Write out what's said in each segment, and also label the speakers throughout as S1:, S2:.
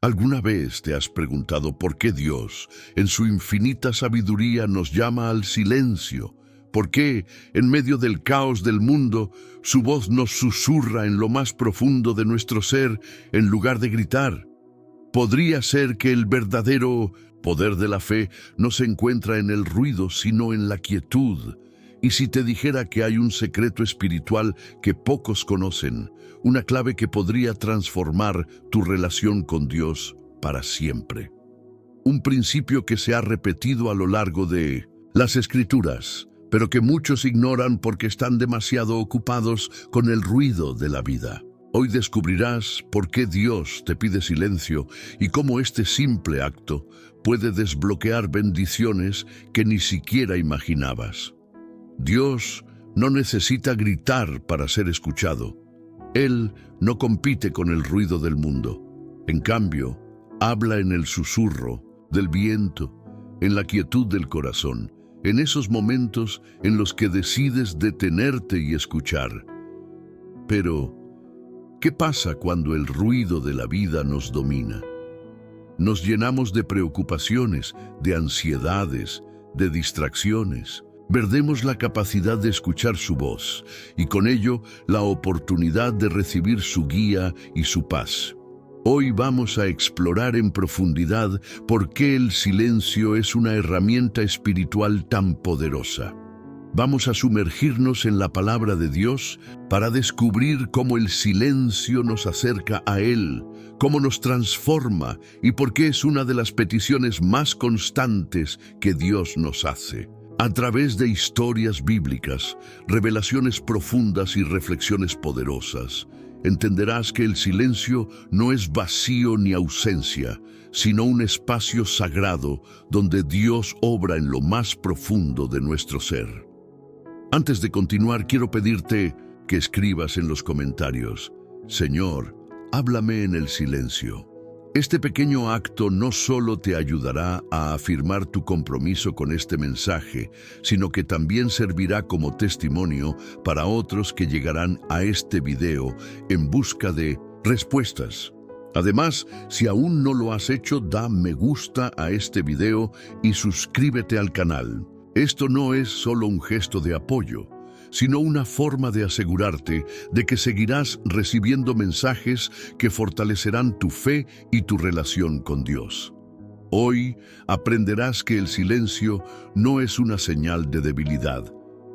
S1: ¿Alguna vez te has preguntado por qué Dios, en su infinita sabiduría, nos llama al silencio? ¿Por qué, en medio del caos del mundo, su voz nos susurra en lo más profundo de nuestro ser en lugar de gritar? Podría ser que el verdadero poder de la fe no se encuentra en el ruido, sino en la quietud. Y si te dijera que hay un secreto espiritual que pocos conocen, una clave que podría transformar tu relación con Dios para siempre. Un principio que se ha repetido a lo largo de las Escrituras, pero que muchos ignoran porque están demasiado ocupados con el ruido de la vida. Hoy descubrirás por qué Dios te pide silencio y cómo este simple acto puede desbloquear bendiciones que ni siquiera imaginabas. Dios no necesita gritar para ser escuchado. Él no compite con el ruido del mundo. En cambio, habla en el susurro del viento, en la quietud del corazón, en esos momentos en los que decides detenerte y escuchar. Pero, ¿qué pasa cuando el ruido de la vida nos domina? Nos llenamos de preocupaciones, de ansiedades, de distracciones. Perdemos la capacidad de escuchar su voz y con ello la oportunidad de recibir su guía y su paz. Hoy vamos a explorar en profundidad por qué el silencio es una herramienta espiritual tan poderosa. Vamos a sumergirnos en la palabra de Dios para descubrir cómo el silencio nos acerca a Él, cómo nos transforma y por qué es una de las peticiones más constantes que Dios nos hace. A través de historias bíblicas, revelaciones profundas y reflexiones poderosas, entenderás que el silencio no es vacío ni ausencia, sino un espacio sagrado donde Dios obra en lo más profundo de nuestro ser. Antes de continuar, quiero pedirte que escribas en los comentarios: Señor, háblame en el silencio. Este pequeño acto no solo te ayudará a afirmar tu compromiso con este mensaje, sino que también servirá como testimonio para otros que llegarán a este video en busca de respuestas. Además, si aún no lo has hecho, da me gusta a este video y suscríbete al canal. Esto no es solo un gesto de apoyo, sino una forma de asegurarte de que seguirás recibiendo mensajes que fortalecerán tu fe y tu relación con Dios. Hoy aprenderás que el silencio no es una señal de debilidad,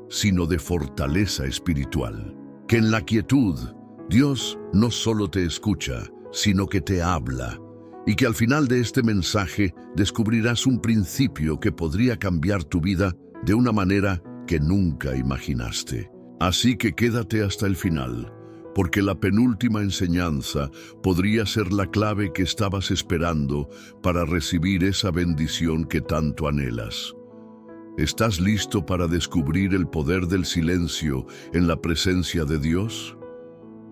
S1: sino de fortaleza espiritual. Que en la quietud, Dios no solo te escucha, sino que te habla. Y que al final de este mensaje descubrirás un principio que podría cambiar tu vida de una manera que nunca imaginaste. Así que quédate hasta el final, porque la penúltima enseñanza podría ser la clave que estabas esperando para recibir esa bendición que tanto anhelas. ¿Estás listo para descubrir el poder del silencio en la presencia de Dios?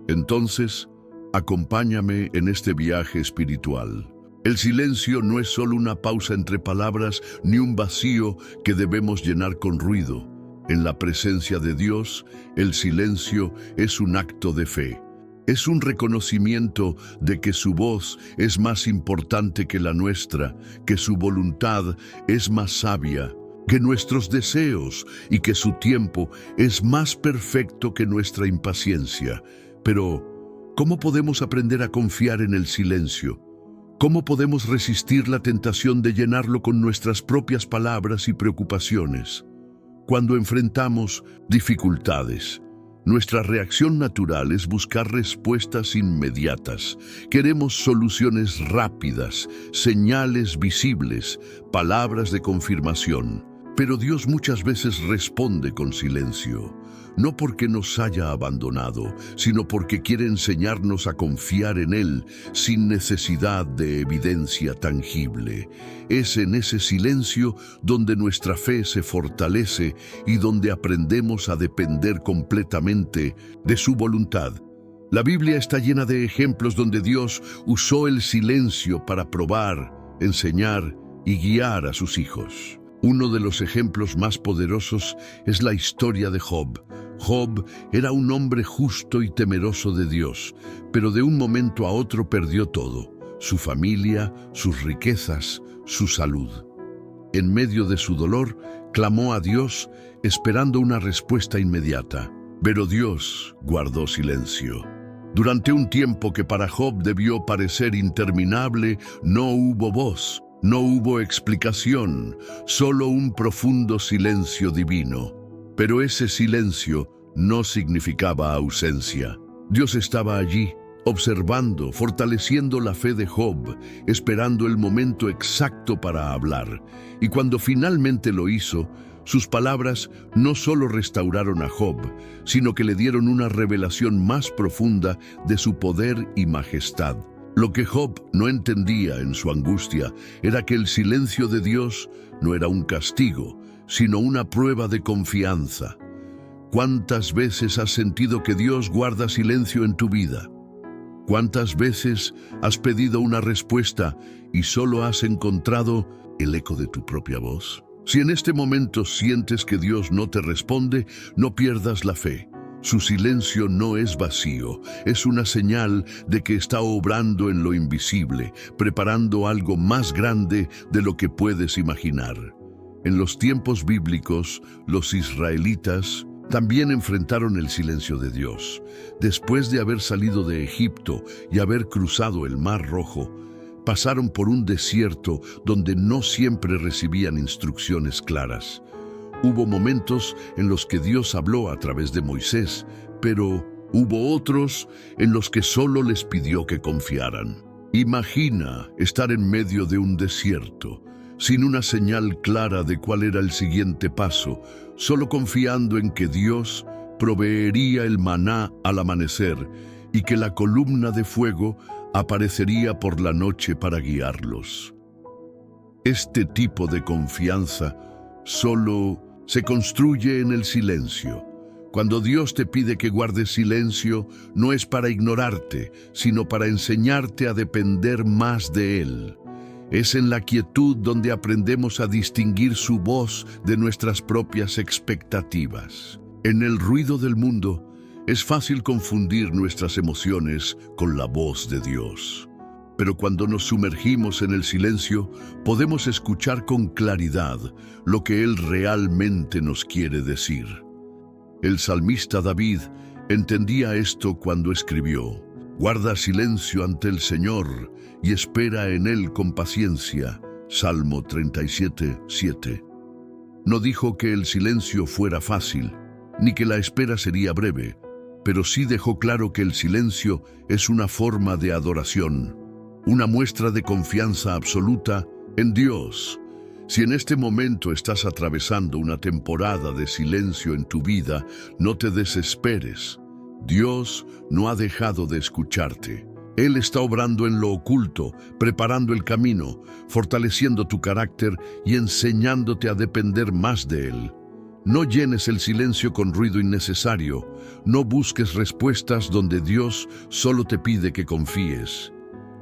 S1: Entonces, acompáñame en este viaje espiritual. El silencio no es solo una pausa entre palabras ni un vacío que debemos llenar con ruido. En la presencia de Dios, el silencio es un acto de fe. Es un reconocimiento de que su voz es más importante que la nuestra, que su voluntad es más sabia que nuestros deseos y que su tiempo es más perfecto que nuestra impaciencia. Pero, ¿cómo podemos aprender a confiar en el silencio? ¿Cómo podemos resistir la tentación de llenarlo con nuestras propias palabras y preocupaciones? Cuando enfrentamos dificultades, nuestra reacción natural es buscar respuestas inmediatas. Queremos soluciones rápidas, señales visibles, palabras de confirmación. Pero Dios muchas veces responde con silencio, no porque nos haya abandonado, sino porque quiere enseñarnos a confiar en Él sin necesidad de evidencia tangible. Es en ese silencio donde nuestra fe se fortalece y donde aprendemos a depender completamente de su voluntad. La Biblia está llena de ejemplos donde Dios usó el silencio para probar, enseñar y guiar a sus hijos. Uno de los ejemplos más poderosos es la historia de Job. Job era un hombre justo y temeroso de Dios, pero de un momento a otro perdió todo. su familia, sus riquezas, su salud. En medio de su dolor, clamó a Dios, esperando una respuesta inmediata. Pero Dios guardó silencio. Durante un tiempo que para Job debió parecer interminable, no hubo voz, no hubo explicación, solo un profundo silencio divino. Pero ese silencio no significaba ausencia. Dios estaba allí, observando, fortaleciendo la fe de Job, esperando el momento exacto para hablar. Y cuando finalmente lo hizo, sus palabras no solo restauraron a Job, sino que le dieron una revelación más profunda de su poder y majestad. Lo que Job no entendía en su angustia era que el silencio de Dios no era un castigo, sino una prueba de confianza. ¿Cuántas veces has sentido que Dios guarda silencio en tu vida? ¿Cuántas veces has pedido una respuesta y solo has encontrado el eco de tu propia voz? Si en este momento sientes que Dios no te responde, no pierdas la fe. Su silencio no es vacío, es una señal de que está obrando en lo invisible, preparando algo más grande de lo que puedes imaginar. En los tiempos bíblicos, los israelitas también enfrentaron el silencio de Dios. Después de haber salido de Egipto y haber cruzado el Mar Rojo, pasaron por un desierto donde no siempre recibían instrucciones claras. Hubo momentos en los que Dios habló a través de Moisés, pero hubo otros en los que solo les pidió que confiaran. Imagina estar en medio de un desierto, sin una señal clara de cuál era el siguiente paso, solo confiando en que Dios proveería el maná al amanecer y que la columna de fuego aparecería por la noche para guiarlos. Este tipo de confianza solo se construye en el silencio. Cuando Dios te pide que guardes silencio, no es para ignorarte, sino para enseñarte a depender más de Él. Es en la quietud donde aprendemos a distinguir su voz de nuestras propias expectativas. En el ruido del mundo, es fácil confundir nuestras emociones con la voz de Dios. Pero cuando nos sumergimos en el silencio, podemos escuchar con claridad lo que Él realmente nos quiere decir. El salmista David entendía esto cuando escribió: «Guarda silencio ante el Señor y espera en Él con paciencia». Salmo 37:7. No dijo que el silencio fuera fácil, ni que la espera sería breve, pero sí dejó claro que el silencio es una forma de adoración, una muestra de confianza absoluta en Dios. Si en este momento estás atravesando una temporada de silencio en tu vida, no te desesperes. Dios no ha dejado de escucharte. Él está obrando en lo oculto, preparando el camino, fortaleciendo tu carácter y enseñándote a depender más de Él. No llenes el silencio con ruido innecesario. No busques respuestas donde Dios solo te pide que confíes.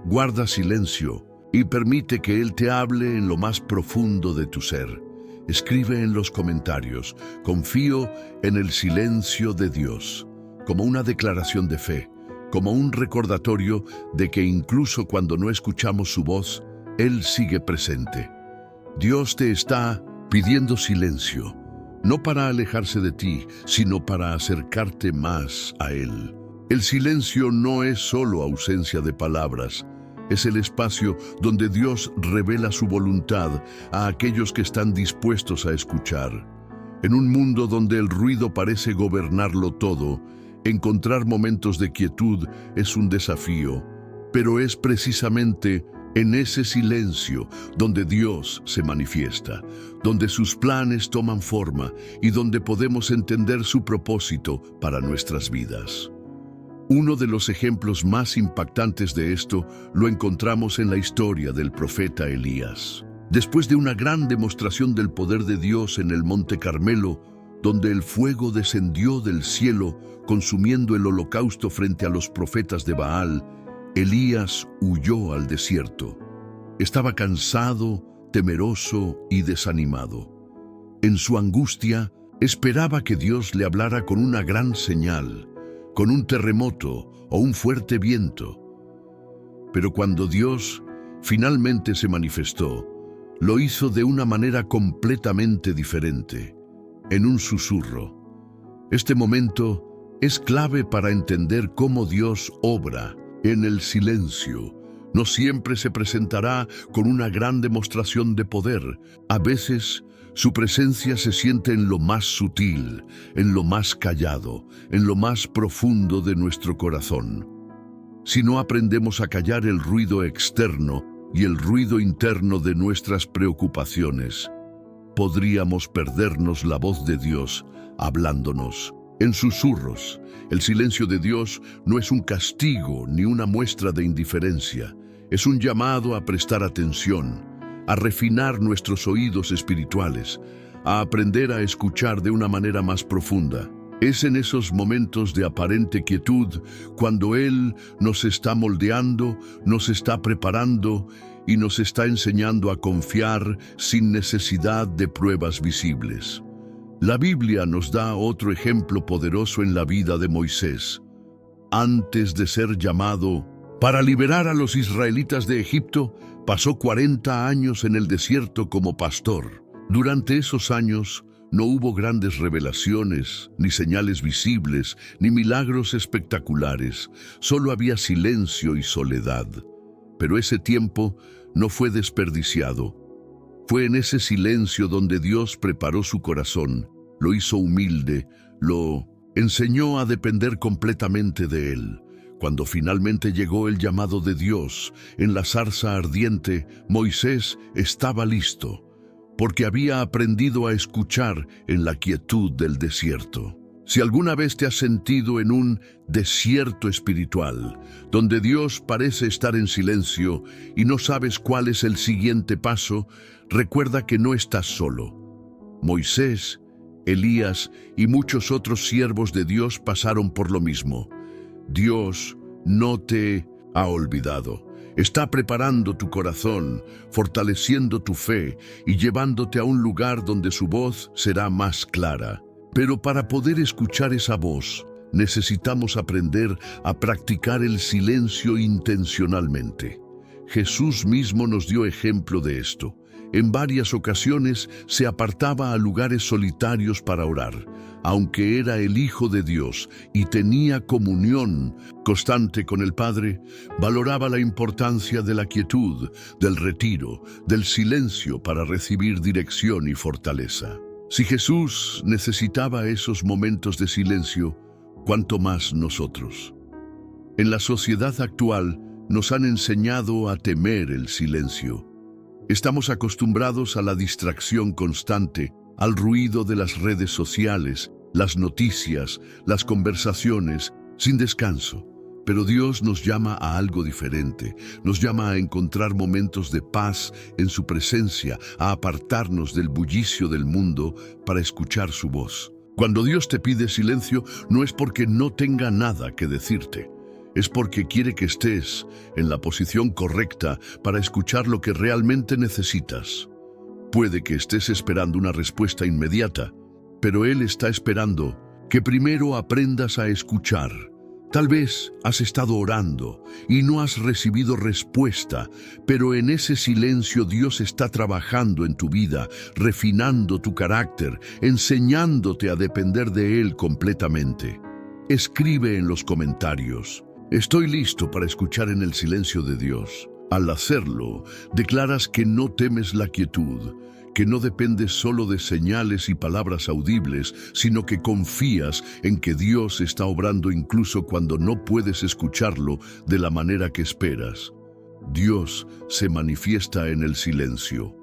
S1: Guarda silencio y permite que Él te hable en lo más profundo de tu ser. Escribe en los comentarios: «Confío en el silencio de Dios», como una declaración de fe, como un recordatorio de que incluso cuando no escuchamos su voz, Él sigue presente. Dios te está pidiendo silencio, no para alejarse de ti, sino para acercarte más a Él. El silencio no es solo ausencia de palabras, es el espacio donde Dios revela su voluntad a aquellos que están dispuestos a escuchar. En un mundo donde el ruido parece gobernarlo todo, encontrar momentos de quietud es un desafío, pero es precisamente en ese silencio donde Dios se manifiesta, donde sus planes toman forma y donde podemos entender su propósito para nuestras vidas. Uno de los ejemplos más impactantes de esto lo encontramos en la historia del profeta Elías. Después de una gran demostración del poder de Dios en el Monte Carmelo, donde el fuego descendió del cielo consumiendo el holocausto frente a los profetas de Baal, Elías huyó al desierto. Estaba cansado, temeroso y desanimado. En su angustia, esperaba que Dios le hablara con una gran señal, con un terremoto o un fuerte viento. Pero cuando Dios finalmente se manifestó, lo hizo de una manera completamente diferente, en un susurro. Este momento es clave para entender cómo Dios obra en el silencio. No siempre se presentará con una gran demostración de poder. A veces, su presencia se siente en lo más sutil, en lo más callado, en lo más profundo de nuestro corazón. Si no aprendemos a callar el ruido externo y el ruido interno de nuestras preocupaciones, podríamos perdernos la voz de Dios hablándonos en susurros. El silencio de Dios no es un castigo ni una muestra de indiferencia. Es un llamado a prestar atención, a refinar nuestros oídos espirituales, a aprender a escuchar de una manera más profunda. Es en esos momentos de aparente quietud cuando Él nos está moldeando, nos está preparando y nos está enseñando a confiar sin necesidad de pruebas visibles. La Biblia nos da otro ejemplo poderoso en la vida de Moisés. Antes de ser llamado para liberar a los israelitas de Egipto, pasó 40 años en el desierto como pastor. Durante esos años no hubo grandes revelaciones, ni señales visibles, ni milagros espectaculares. Solo había silencio y soledad. Pero ese tiempo no fue desperdiciado. Fue en ese silencio donde Dios preparó su corazón, lo hizo humilde, lo enseñó a depender completamente de Él. Cuando finalmente llegó el llamado de Dios en la zarza ardiente, Moisés estaba listo, porque había aprendido a escuchar en la quietud del desierto. Si alguna vez te has sentido en un desierto espiritual, donde Dios parece estar en silencio y no sabes cuál es el siguiente paso, recuerda que no estás solo. Moisés, Elías y muchos otros siervos de Dios pasaron por lo mismo. Dios no te ha olvidado. Está preparando tu corazón, fortaleciendo tu fe y llevándote a un lugar donde su voz será más clara. Pero para poder escuchar esa voz, necesitamos aprender a practicar el silencio intencionalmente. Jesús mismo nos dio ejemplo de esto. En varias ocasiones se apartaba a lugares solitarios para orar, aunque era el Hijo de Dios y tenía comunión constante con el Padre. Valoraba la importancia de la quietud, del retiro, del silencio para recibir dirección y fortaleza. Si Jesús necesitaba esos momentos de silencio, ¿cuánto más nosotros? En la sociedad actual nos han enseñado a temer el silencio. Estamos acostumbrados a la distracción constante, al ruido de las redes sociales, las noticias, las conversaciones, sin descanso. Pero Dios nos llama a algo diferente. Nos llama a encontrar momentos de paz en su presencia, a apartarnos del bullicio del mundo para escuchar su voz. Cuando Dios te pide silencio, no es porque no tenga nada que decirte. Es porque quiere que estés en la posición correcta para escuchar lo que realmente necesitas. Puede que estés esperando una respuesta inmediata, pero Él está esperando que primero aprendas a escuchar. Tal vez has estado orando y no has recibido respuesta, pero en ese silencio Dios está trabajando en tu vida, refinando tu carácter, enseñándote a depender de Él completamente. Escribe en los comentarios: estoy listo para escuchar en el silencio de Dios. Al hacerlo, declaras que no temes la quietud, que no dependes solo de señales y palabras audibles, sino que confías en que Dios está obrando incluso cuando no puedes escucharlo de la manera que esperas. Dios se manifiesta en el silencio.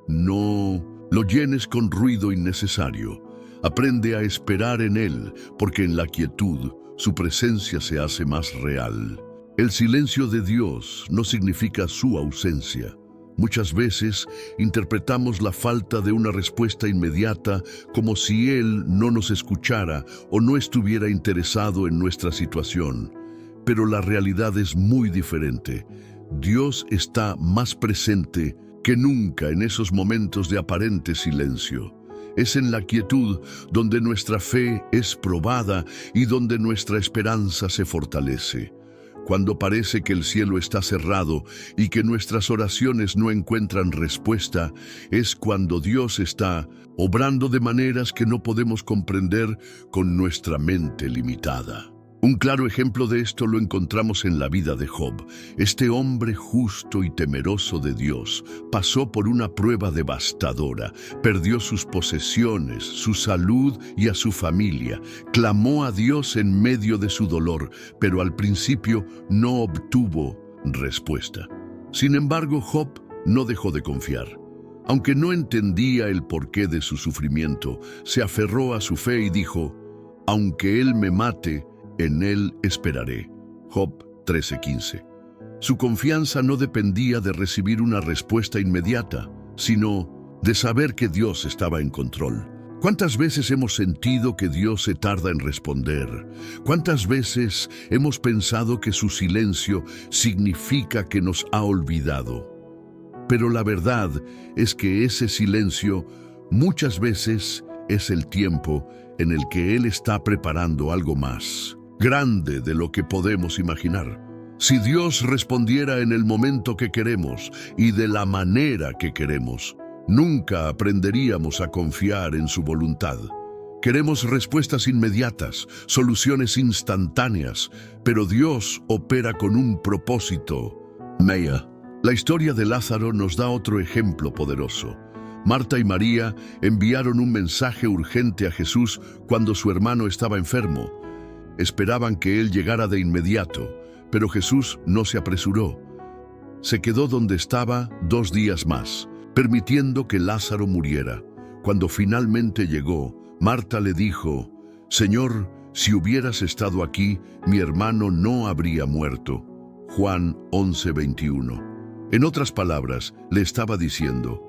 S1: No lo llenes con ruido innecesario. Aprende a esperar en Él, porque en la quietud su presencia se hace más real. El silencio de Dios no significa su ausencia. Muchas veces interpretamos la falta de una respuesta inmediata como si Él no nos escuchara o no estuviera interesado en nuestra situación. Pero la realidad es muy diferente. Dios está más presente que nunca en esos momentos de aparente silencio. Es en la quietud donde nuestra fe es probada y donde nuestra esperanza se fortalece. Cuando parece que el cielo está cerrado y que nuestras oraciones no encuentran respuesta, es cuando Dios está obrando de maneras que no podemos comprender con nuestra mente limitada. Un claro ejemplo de esto lo encontramos en la vida de Job. Este hombre justo y temeroso de Dios pasó por una prueba devastadora, perdió sus posesiones, su salud y a su familia. Clamó a Dios en medio de su dolor, pero al principio no obtuvo respuesta. Sin embargo, Job no dejó de confiar. Aunque no entendía el porqué de su sufrimiento, se aferró a su fe y dijo: «Aunque él me mate, en él esperaré». Job 13:15. Su confianza no dependía de recibir una respuesta inmediata, sino de saber que Dios estaba en control. ¿Cuántas veces hemos sentido que Dios se tarda en responder? ¿Cuántas veces hemos pensado que su silencio significa que nos ha olvidado? Pero la verdad es que ese silencio muchas veces es el tiempo en el que Él está preparando algo más grande de lo que podemos imaginar. Si Dios respondiera en el momento que queremos y de la manera que queremos, nunca aprenderíamos a confiar en su voluntad. Queremos respuestas inmediatas, soluciones instantáneas, pero Dios opera con un propósito. La historia de Lázaro nos da otro ejemplo poderoso. Marta y María enviaron un mensaje urgente a Jesús cuando su hermano estaba enfermo. Esperaban que él llegara de inmediato, pero Jesús no se apresuró. Se quedó donde estaba 2 días más, permitiendo que Lázaro muriera. Cuando finalmente llegó, Marta le dijo: «Señor, si hubieras estado aquí, mi hermano no habría muerto». Juan 11:21. En otras palabras, le estaba diciendo: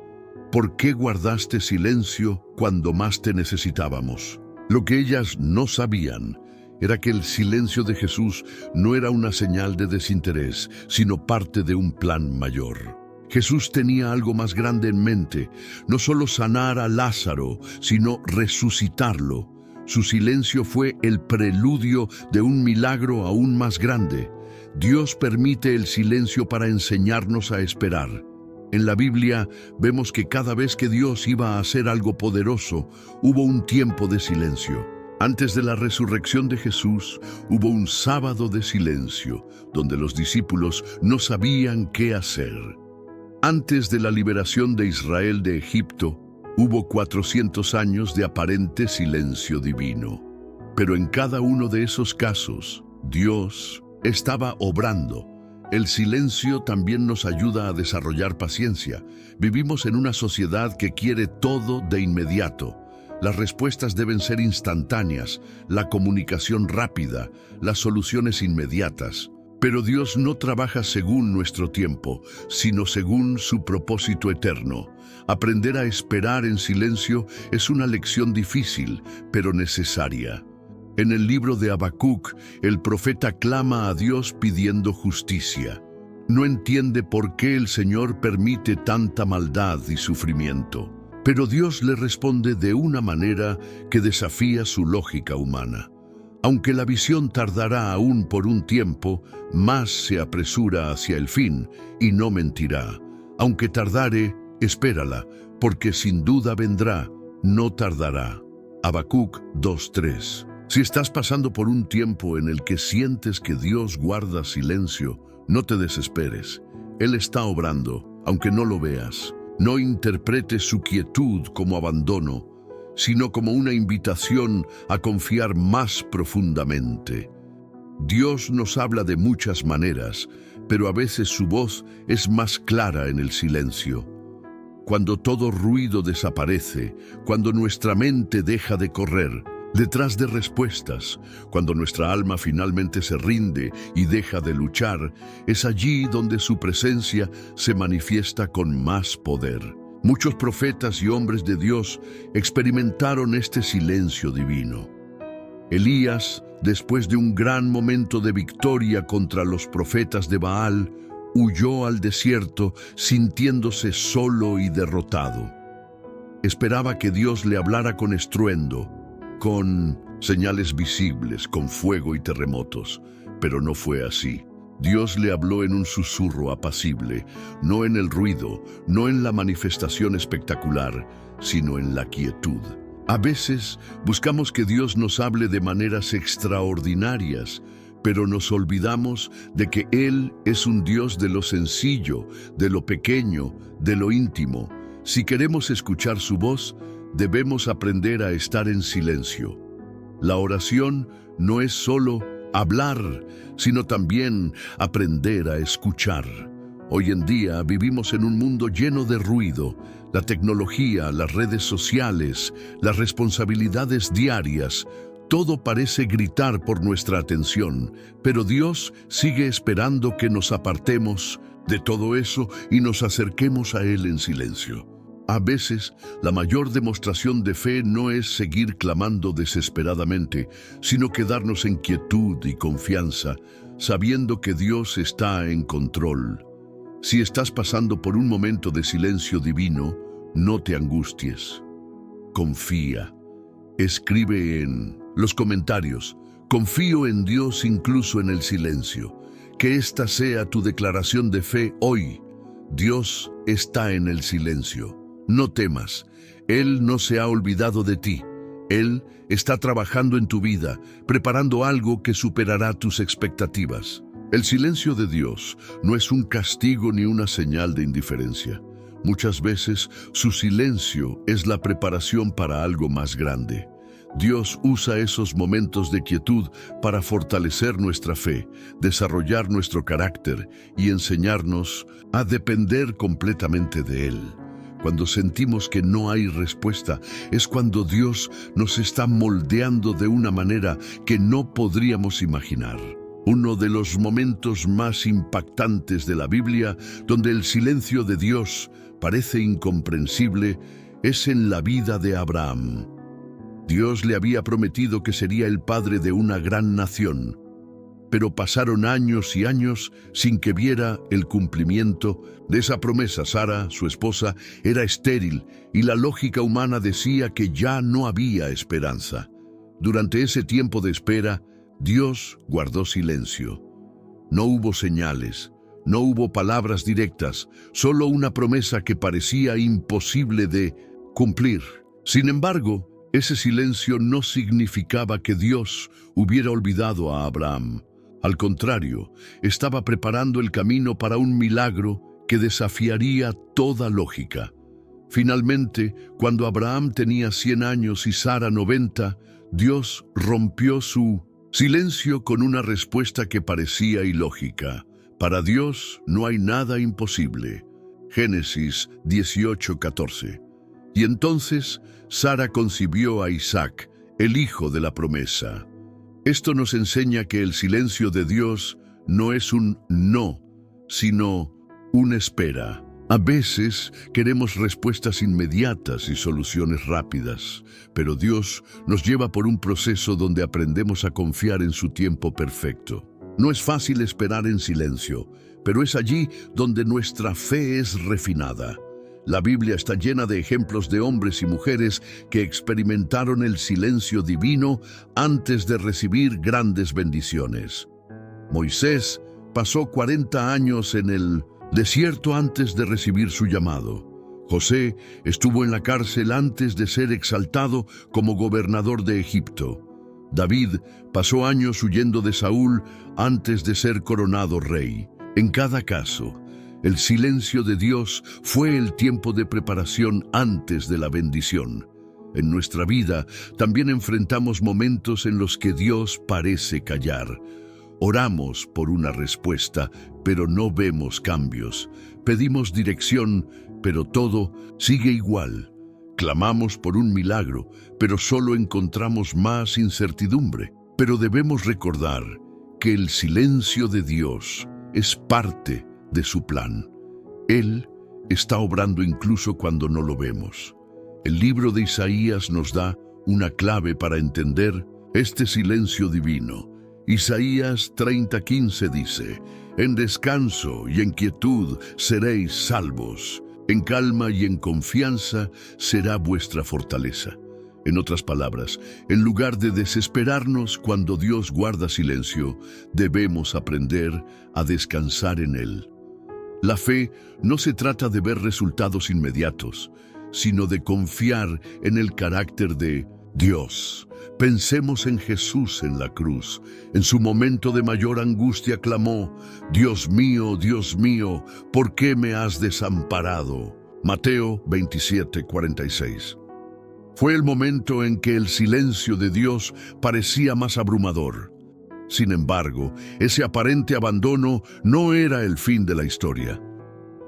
S1: «¿Por qué guardaste silencio cuando más te necesitábamos?». Lo que ellas no sabían era que el silencio de Jesús no era una señal de desinterés, sino parte de un plan mayor. Jesús tenía algo más grande en mente, no solo sanar a Lázaro, sino resucitarlo. Su silencio fue el preludio de un milagro aún más grande. Dios permite el silencio para enseñarnos a esperar. En la Biblia vemos que cada vez que Dios iba a hacer algo poderoso, hubo un tiempo de silencio. Antes de la resurrección de Jesús, hubo un sábado de silencio, donde los discípulos no sabían qué hacer. Antes de la liberación de Israel de Egipto, hubo 400 años de aparente silencio divino. Pero en cada uno de esos casos, Dios estaba obrando. El silencio también nos ayuda a desarrollar paciencia. Vivimos en una sociedad que quiere todo de inmediato. Las respuestas deben ser instantáneas, la comunicación rápida, las soluciones inmediatas. Pero Dios no trabaja según nuestro tiempo, sino según su propósito eterno. Aprender a esperar en silencio es una lección difícil, pero necesaria. En el libro de Habacuc, el profeta clama a Dios pidiendo justicia. No entiende por qué el Señor permite tanta maldad y sufrimiento. Pero Dios le responde de una manera que desafía su lógica humana. Aunque la visión tardará aún por un tiempo, más se apresura hacia el fin y no mentirá. Aunque tardare, espérala, porque sin duda vendrá, no tardará. Habacuc 2:3. Si estás pasando por un tiempo en el que sientes que Dios guarda silencio, no te desesperes. Él está obrando, aunque no lo veas. No interpretes su quietud como abandono, sino como una invitación a confiar más profundamente. Dios nos habla de muchas maneras, pero a veces su voz es más clara en el silencio. Cuando todo ruido desaparece, cuando nuestra mente deja de correr detrás de respuestas, cuando nuestra alma finalmente se rinde y deja de luchar, es allí donde su presencia se manifiesta con más poder. Muchos profetas y hombres de Dios experimentaron este silencio divino. Elías, después de un gran momento de victoria contra los profetas de Baal, huyó al desierto sintiéndose solo y derrotado. Esperaba que Dios le hablara con estruendo, con señales visibles, con fuego y terremotos, pero no fue así. Dios le habló en un susurro apacible, no en el ruido, no en la manifestación espectacular, sino en la quietud. A veces buscamos que Dios nos hable de maneras extraordinarias, pero nos olvidamos de que Él es un Dios de lo sencillo, de lo pequeño, de lo íntimo. Si queremos escuchar su voz, debemos aprender a estar en silencio. La oración no es solo hablar, sino también aprender a escuchar. Hoy en día vivimos en un mundo lleno de ruido. La tecnología, las redes sociales, las responsabilidades diarias, todo parece gritar por nuestra atención, pero Dios sigue esperando que nos apartemos de todo eso y nos acerquemos a Él en silencio. A veces, la mayor demostración de fe no es seguir clamando desesperadamente, sino quedarnos en quietud y confianza, sabiendo que Dios está en control. Si estás pasando por un momento de silencio divino, no te angusties. Confía. Escribe en los comentarios: confío en Dios incluso en el silencio. Que esta sea tu declaración de fe hoy. Dios está en el silencio. No temas. Él no se ha olvidado de ti. Él está trabajando en tu vida, preparando algo que superará tus expectativas. El silencio de Dios no es un castigo ni una señal de indiferencia. Muchas veces su silencio es la preparación para algo más grande. Dios usa esos momentos de quietud para fortalecer nuestra fe, desarrollar nuestro carácter y enseñarnos a depender completamente de Él. Cuando sentimos que no hay respuesta, es cuando Dios nos está moldeando de una manera que no podríamos imaginar. Uno de los momentos más impactantes de la Biblia, donde el silencio de Dios parece incomprensible, es en la vida de Abraham. Dios le había prometido que sería el padre de una gran nación, pero pasaron años y años sin que viera el cumplimiento de esa promesa. Sara, su esposa, era estéril y la lógica humana decía que ya no había esperanza. Durante ese tiempo de espera, Dios guardó silencio. No hubo señales, no hubo palabras directas, solo una promesa que parecía imposible de cumplir. Sin embargo, ese silencio no significaba que Dios hubiera olvidado a Abraham. Al contrario, estaba preparando el camino para un milagro que desafiaría toda lógica. Finalmente, cuando Abraham tenía 100 años y Sara 90, Dios rompió su silencio con una respuesta que parecía ilógica. Para Dios no hay nada imposible. Génesis 18:14. Y entonces Sara concibió a Isaac, el hijo de la promesa. Esto nos enseña que el silencio de Dios no es un no, sino una espera. A veces queremos respuestas inmediatas y soluciones rápidas, pero Dios nos lleva por un proceso donde aprendemos a confiar en su tiempo perfecto. No es fácil esperar en silencio, pero es allí donde nuestra fe es refinada. La Biblia está llena de ejemplos de hombres y mujeres que experimentaron el silencio divino antes de recibir grandes bendiciones. Moisés pasó 40 años en el desierto antes de recibir su llamado. José estuvo en la cárcel antes de ser exaltado como gobernador de Egipto. David pasó años huyendo de Saúl antes de ser coronado rey. En cada caso, el silencio de Dios fue el tiempo de preparación antes de la bendición. En nuestra vida también enfrentamos momentos en los que Dios parece callar. Oramos por una respuesta, pero no vemos cambios. Pedimos dirección, pero todo sigue igual. Clamamos por un milagro, pero solo encontramos más incertidumbre. Pero debemos recordar que el silencio de Dios es parte de su plan. Él está obrando incluso cuando no lo vemos. El libro de Isaías nos da una clave para entender este silencio divino. Isaías 30:15 dice: en descanso y en quietud seréis salvos. En calma y en confianza será vuestra fortaleza. En otras palabras, en lugar de desesperarnos cuando Dios guarda silencio, debemos aprender a descansar en Él. La fe no se trata de ver resultados inmediatos, sino de confiar en el carácter de Dios. Pensemos en Jesús en la cruz. En su momento de mayor angustia clamó: Dios mío, ¿por qué me has desamparado? Mateo 27:46. Fue el momento en que el silencio de Dios parecía más abrumador. Sin embargo, ese aparente abandono no era el fin de la historia.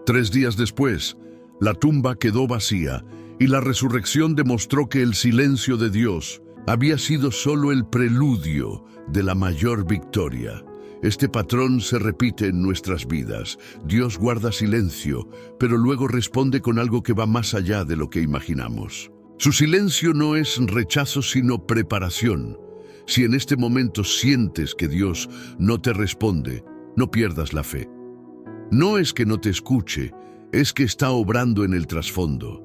S1: 3 días después, la tumba quedó vacía y la resurrección demostró que el silencio de Dios había sido solo el preludio de la mayor victoria. Este patrón se repite en nuestras vidas. Dios guarda silencio, pero luego responde con algo que va más allá de lo que imaginamos. Su silencio no es rechazo, sino preparación. Si en este momento sientes que Dios no te responde, no pierdas la fe. No es que no te escuche, es que está obrando en el trasfondo.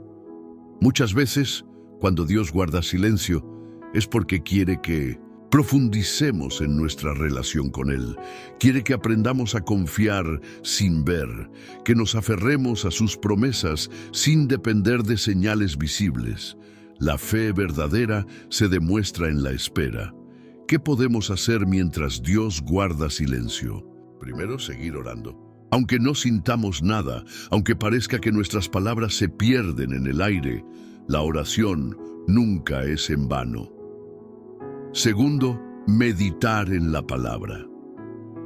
S1: Muchas veces, cuando Dios guarda silencio, es porque quiere que profundicemos en nuestra relación con Él. Quiere que aprendamos a confiar sin ver, que nos aferremos a sus promesas sin depender de señales visibles. La fe verdadera se demuestra en la espera. ¿Qué podemos hacer mientras Dios guarda silencio? Primero, seguir orando. Aunque no sintamos nada, aunque parezca que nuestras palabras se pierden en el aire, la oración nunca es en vano. Segundo, meditar en la palabra.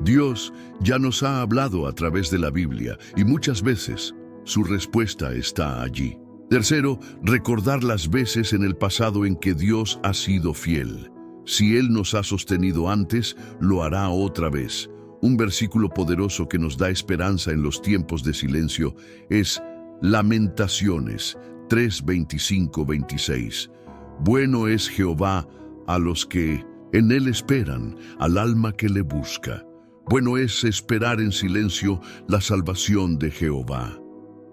S1: Dios ya nos ha hablado a través de la Biblia y muchas veces su respuesta está allí. Tercero, recordar las veces en el pasado en que Dios ha sido fiel. Si Él nos ha sostenido antes, lo hará otra vez. Un versículo poderoso que nos da esperanza en los tiempos de silencio es Lamentaciones 3:25-26. Bueno es Jehová a los que en Él esperan, al alma que le busca. Bueno es esperar en silencio la salvación de Jehová.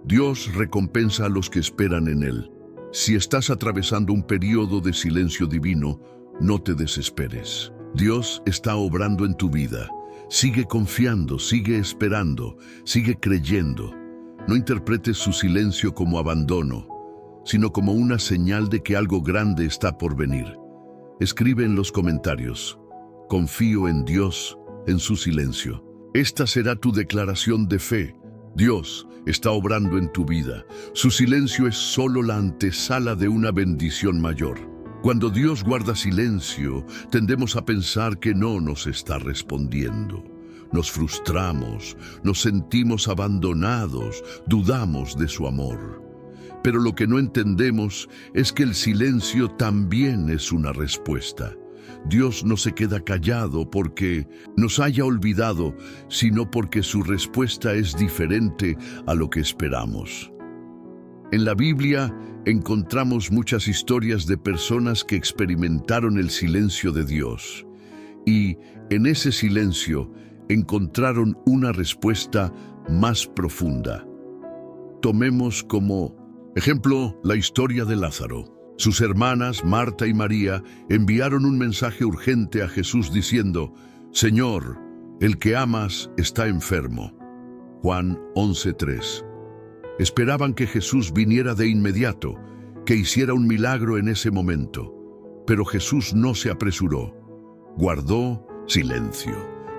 S1: Dios recompensa a los que esperan en Él. Si estás atravesando un periodo de silencio divino, no te desesperes. Dios está obrando en tu vida. Sigue confiando, sigue esperando, sigue creyendo. No interpretes su silencio como abandono, sino como una señal de que algo grande está por venir. Escribe en los comentarios: confío en Dios, en su silencio. Esta será tu declaración de fe. Dios está obrando en tu vida. Su silencio es solo la antesala de una bendición mayor. Cuando Dios guarda silencio, tendemos a pensar que no nos está respondiendo. Nos frustramos, nos sentimos abandonados, dudamos de su amor. Pero lo que no entendemos es que el silencio también es una respuesta. Dios no se queda callado porque nos haya olvidado, sino porque su respuesta es diferente a lo que esperamos. En la Biblia encontramos muchas historias de personas que experimentaron el silencio de Dios y en ese silencio encontraron una respuesta más profunda. Tomemos como ejemplo la historia de Lázaro. Sus hermanas, Marta y María, enviaron un mensaje urgente a Jesús diciendo: Señor, el que amas está enfermo. Juan 11:3. Esperaban que Jesús viniera de inmediato, que hiciera un milagro en ese momento. Pero Jesús no se apresuró. Guardó silencio.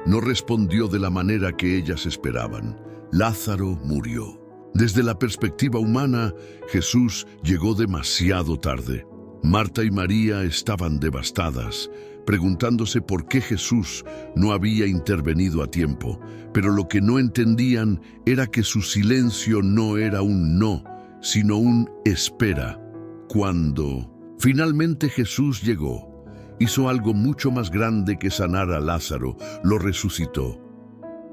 S1: No respondió de la manera que ellas esperaban. Lázaro murió. Desde la perspectiva humana, Jesús llegó demasiado tarde. Marta y María estaban devastadas, preguntándose por qué Jesús no había intervenido a tiempo. Pero lo que no entendían era que su silencio no era un no, sino un espera. Cuando finalmente Jesús llegó, hizo algo mucho más grande que sanar a Lázaro, lo resucitó.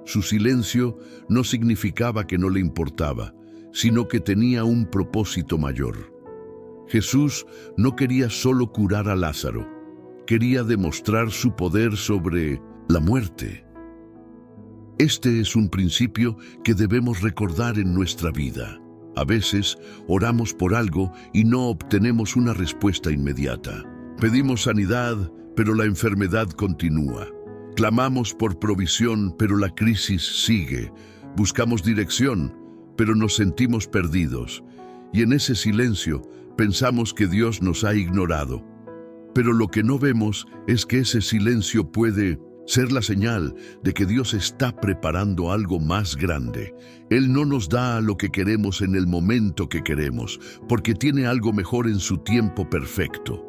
S1: Su silencio no significaba que no le importaba, sino que tenía un propósito mayor. Jesús no quería solo curar a Lázaro, quería demostrar su poder sobre la muerte. Este es un principio que debemos recordar en nuestra vida. A veces oramos por algo y no obtenemos una respuesta inmediata. Pedimos sanidad, pero la enfermedad continúa. Clamamos por provisión, pero la crisis sigue. Buscamos dirección, pero nos sentimos perdidos. Y en ese silencio pensamos que Dios nos ha ignorado. Pero lo que no vemos es que ese silencio puede ser la señal de que Dios está preparando algo más grande. Él no nos da lo que queremos en el momento que queremos, porque tiene algo mejor en su tiempo perfecto.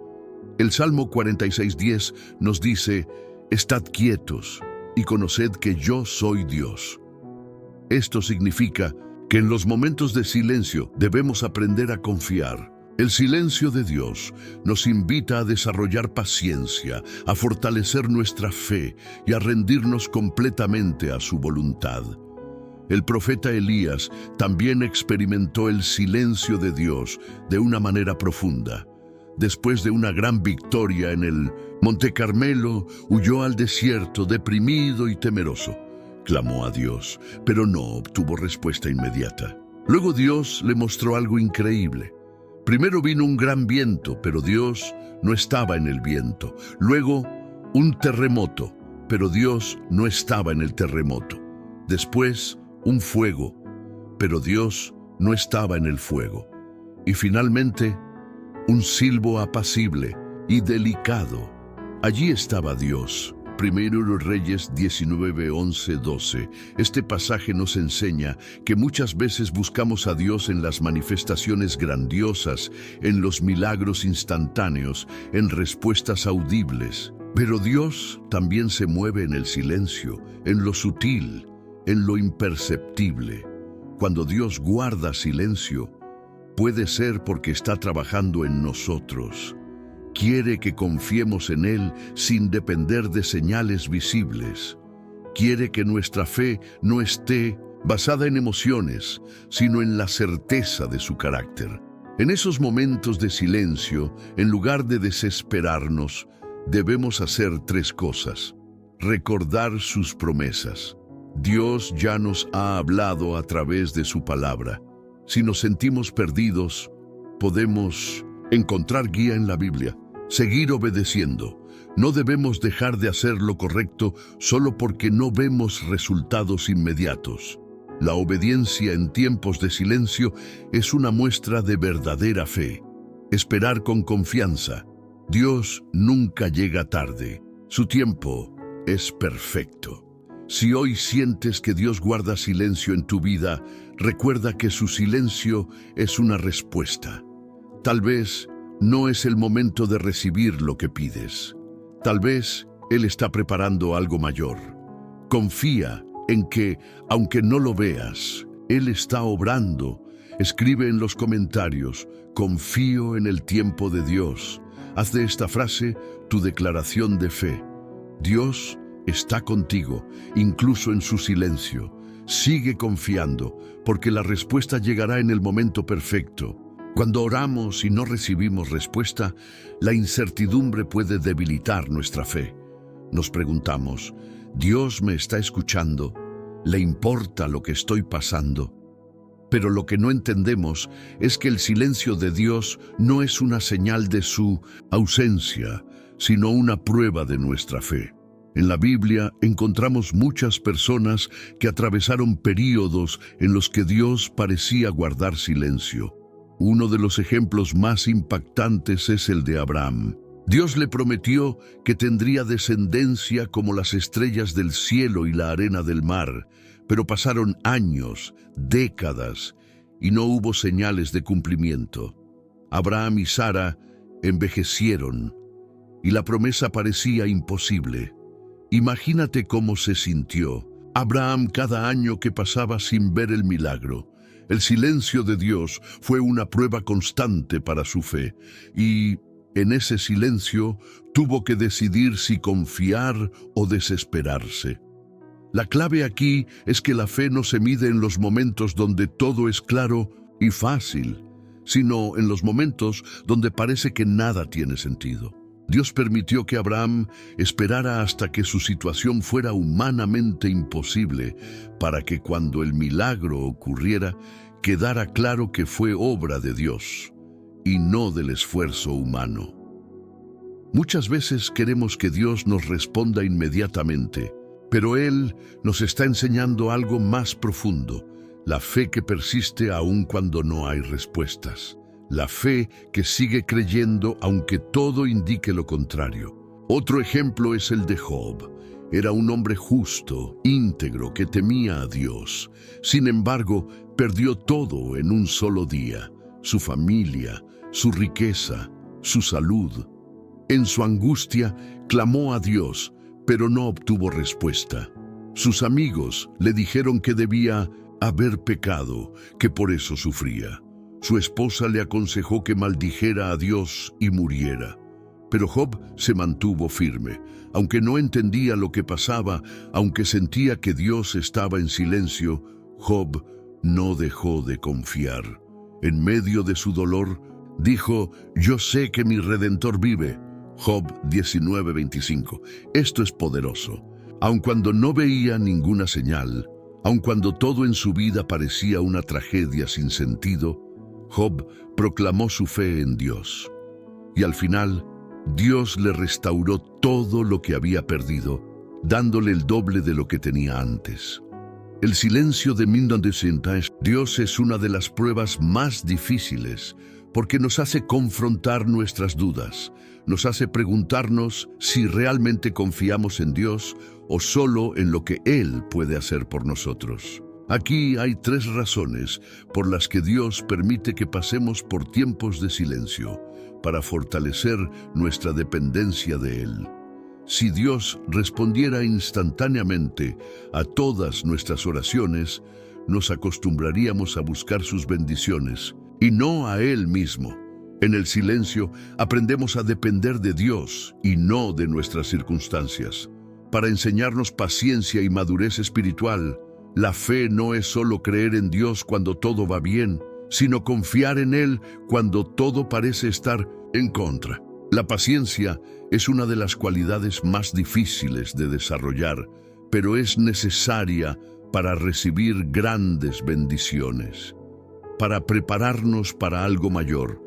S1: El Salmo 46:10 nos dice: «Estad quietos y conoced que yo soy Dios». Esto significa que en los momentos de silencio debemos aprender a confiar. El silencio de Dios nos invita a desarrollar paciencia, a fortalecer nuestra fe y a rendirnos completamente a su voluntad. El profeta Elías también experimentó el silencio de Dios de una manera profunda. Después de una gran victoria en el Monte Carmelo, huyó al desierto deprimido y temeroso. Clamó a Dios, pero no obtuvo respuesta inmediata. Luego Dios le mostró algo increíble. Primero vino un gran viento, pero Dios no estaba en el viento. Luego, un terremoto, pero Dios no estaba en el terremoto. Después, un fuego, pero Dios no estaba en el fuego. Y finalmente, un silbo apacible y delicado. Allí estaba Dios. Primero los Reyes 19, 11, 12. Este pasaje nos enseña que muchas veces buscamos a Dios en las manifestaciones grandiosas, en los milagros instantáneos, en respuestas audibles. Pero Dios también se mueve en el silencio, en lo sutil, en lo imperceptible. Cuando Dios guarda silencio, puede ser porque está trabajando en nosotros. Quiere que confiemos en Él sin depender de señales visibles. Quiere que nuestra fe no esté basada en emociones, sino en la certeza de su carácter. En esos momentos de silencio, en lugar de desesperarnos, debemos hacer tres cosas. Recordar sus promesas. Dios ya nos ha hablado a través de su palabra. Si nos sentimos perdidos, podemos encontrar guía en la Biblia. Seguir obedeciendo. No debemos dejar de hacer lo correcto solo porque no vemos resultados inmediatos. La obediencia en tiempos de silencio es una muestra de verdadera fe. Esperar con confianza. Dios nunca llega tarde. Su tiempo es perfecto. Si hoy sientes que Dios guarda silencio en tu vida, recuerda que su silencio es una respuesta. Tal vez no es el momento de recibir lo que pides. Tal vez Él está preparando algo mayor. Confía en que, aunque no lo veas, Él está obrando. Escribe en los comentarios: confío en el tiempo de Dios. Haz de esta frase tu declaración de fe. Dios está contigo, incluso en su silencio. Sigue confiando, porque la respuesta llegará en el momento perfecto. Cuando oramos y no recibimos respuesta, la incertidumbre puede debilitar nuestra fe. Nos preguntamos: ¿Dios me está escuchando? ¿Le importa lo que estoy pasando? Pero lo que no entendemos es que el silencio de Dios no es una señal de su ausencia, sino una prueba de nuestra fe. En la Biblia encontramos muchas personas que atravesaron períodos en los que Dios parecía guardar silencio. Uno de los ejemplos más impactantes es el de Abraham. Dios le prometió que tendría descendencia como las estrellas del cielo y la arena del mar, pero pasaron años, décadas, y no hubo señales de cumplimiento. Abraham y Sara envejecieron, y la promesa parecía imposible. Imagínate cómo se sintió Abraham cada año que pasaba sin ver el milagro. El silencio de Dios fue una prueba constante para su fe, y en ese silencio tuvo que decidir si confiar o desesperarse. La clave aquí es que la fe no se mide en los momentos donde todo es claro y fácil, sino en los momentos donde parece que nada tiene sentido. Dios permitió que Abraham esperara hasta que su situación fuera humanamente imposible, para que cuando el milagro ocurriera, quedara claro que fue obra de Dios y no del esfuerzo humano. Muchas veces queremos que Dios nos responda inmediatamente, pero Él nos está enseñando algo más profundo, la fe que persiste aun cuando no hay respuestas, la fe que sigue creyendo aunque todo indique lo contrario. Otro ejemplo es el de Job. Era un hombre justo, íntegro, que temía a Dios. Sin embargo, perdió todo en un solo día: su familia, su riqueza, su salud. En su angustia, clamó a Dios, pero no obtuvo respuesta. Sus amigos le dijeron que debía haber pecado, que por eso sufría. Su esposa le aconsejó que maldijera a Dios y muriera. Pero Job se mantuvo firme. Aunque no entendía lo que pasaba, aunque sentía que Dios estaba en silencio, Job no dejó de confiar. En medio de su dolor, dijo: «Yo sé que mi Redentor vive». Job 19:25. Esto es poderoso. Aun cuando no veía ninguna señal, aun cuando todo en su vida parecía una tragedia sin sentido, Job proclamó su fe en Dios. Y al final, Dios le restauró todo lo que había perdido, dándole el doble de lo que tenía antes. El silencio de Mindon de Saint-Ange. Dios es una de las pruebas más difíciles porque nos hace confrontar nuestras dudas, nos hace preguntarnos si realmente confiamos en Dios o solo en lo que Él puede hacer por nosotros. Aquí hay 3 razones por las que Dios permite que pasemos por tiempos de silencio, para fortalecer nuestra dependencia de Él. Si Dios respondiera instantáneamente a todas nuestras oraciones, nos acostumbraríamos a buscar sus bendiciones y no a Él mismo. En el silencio aprendemos a depender de Dios y no de nuestras circunstancias. Para enseñarnos paciencia y madurez espiritual, la fe no es solo creer en Dios cuando todo va bien, sino confiar en Él cuando todo parece estar en contra. La paciencia es una de las cualidades más difíciles de desarrollar, pero es necesaria para recibir grandes bendiciones, para prepararnos para algo mayor.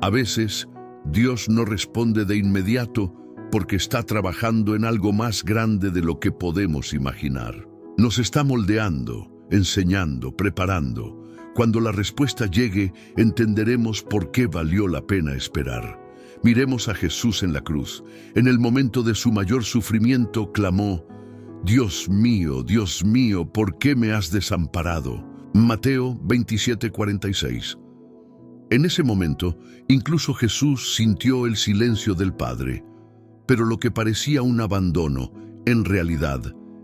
S1: A veces, Dios no responde de inmediato porque está trabajando en algo más grande de lo que podemos imaginar. Nos está moldeando, enseñando, preparando. Cuando la respuesta llegue, entenderemos por qué valió la pena esperar. Miremos a Jesús en la cruz. En el momento de su mayor sufrimiento, clamó: Dios mío, ¿por qué me has desamparado? Mateo 27:46. En ese momento, incluso Jesús sintió el silencio del Padre. Pero lo que parecía un abandono, en realidad,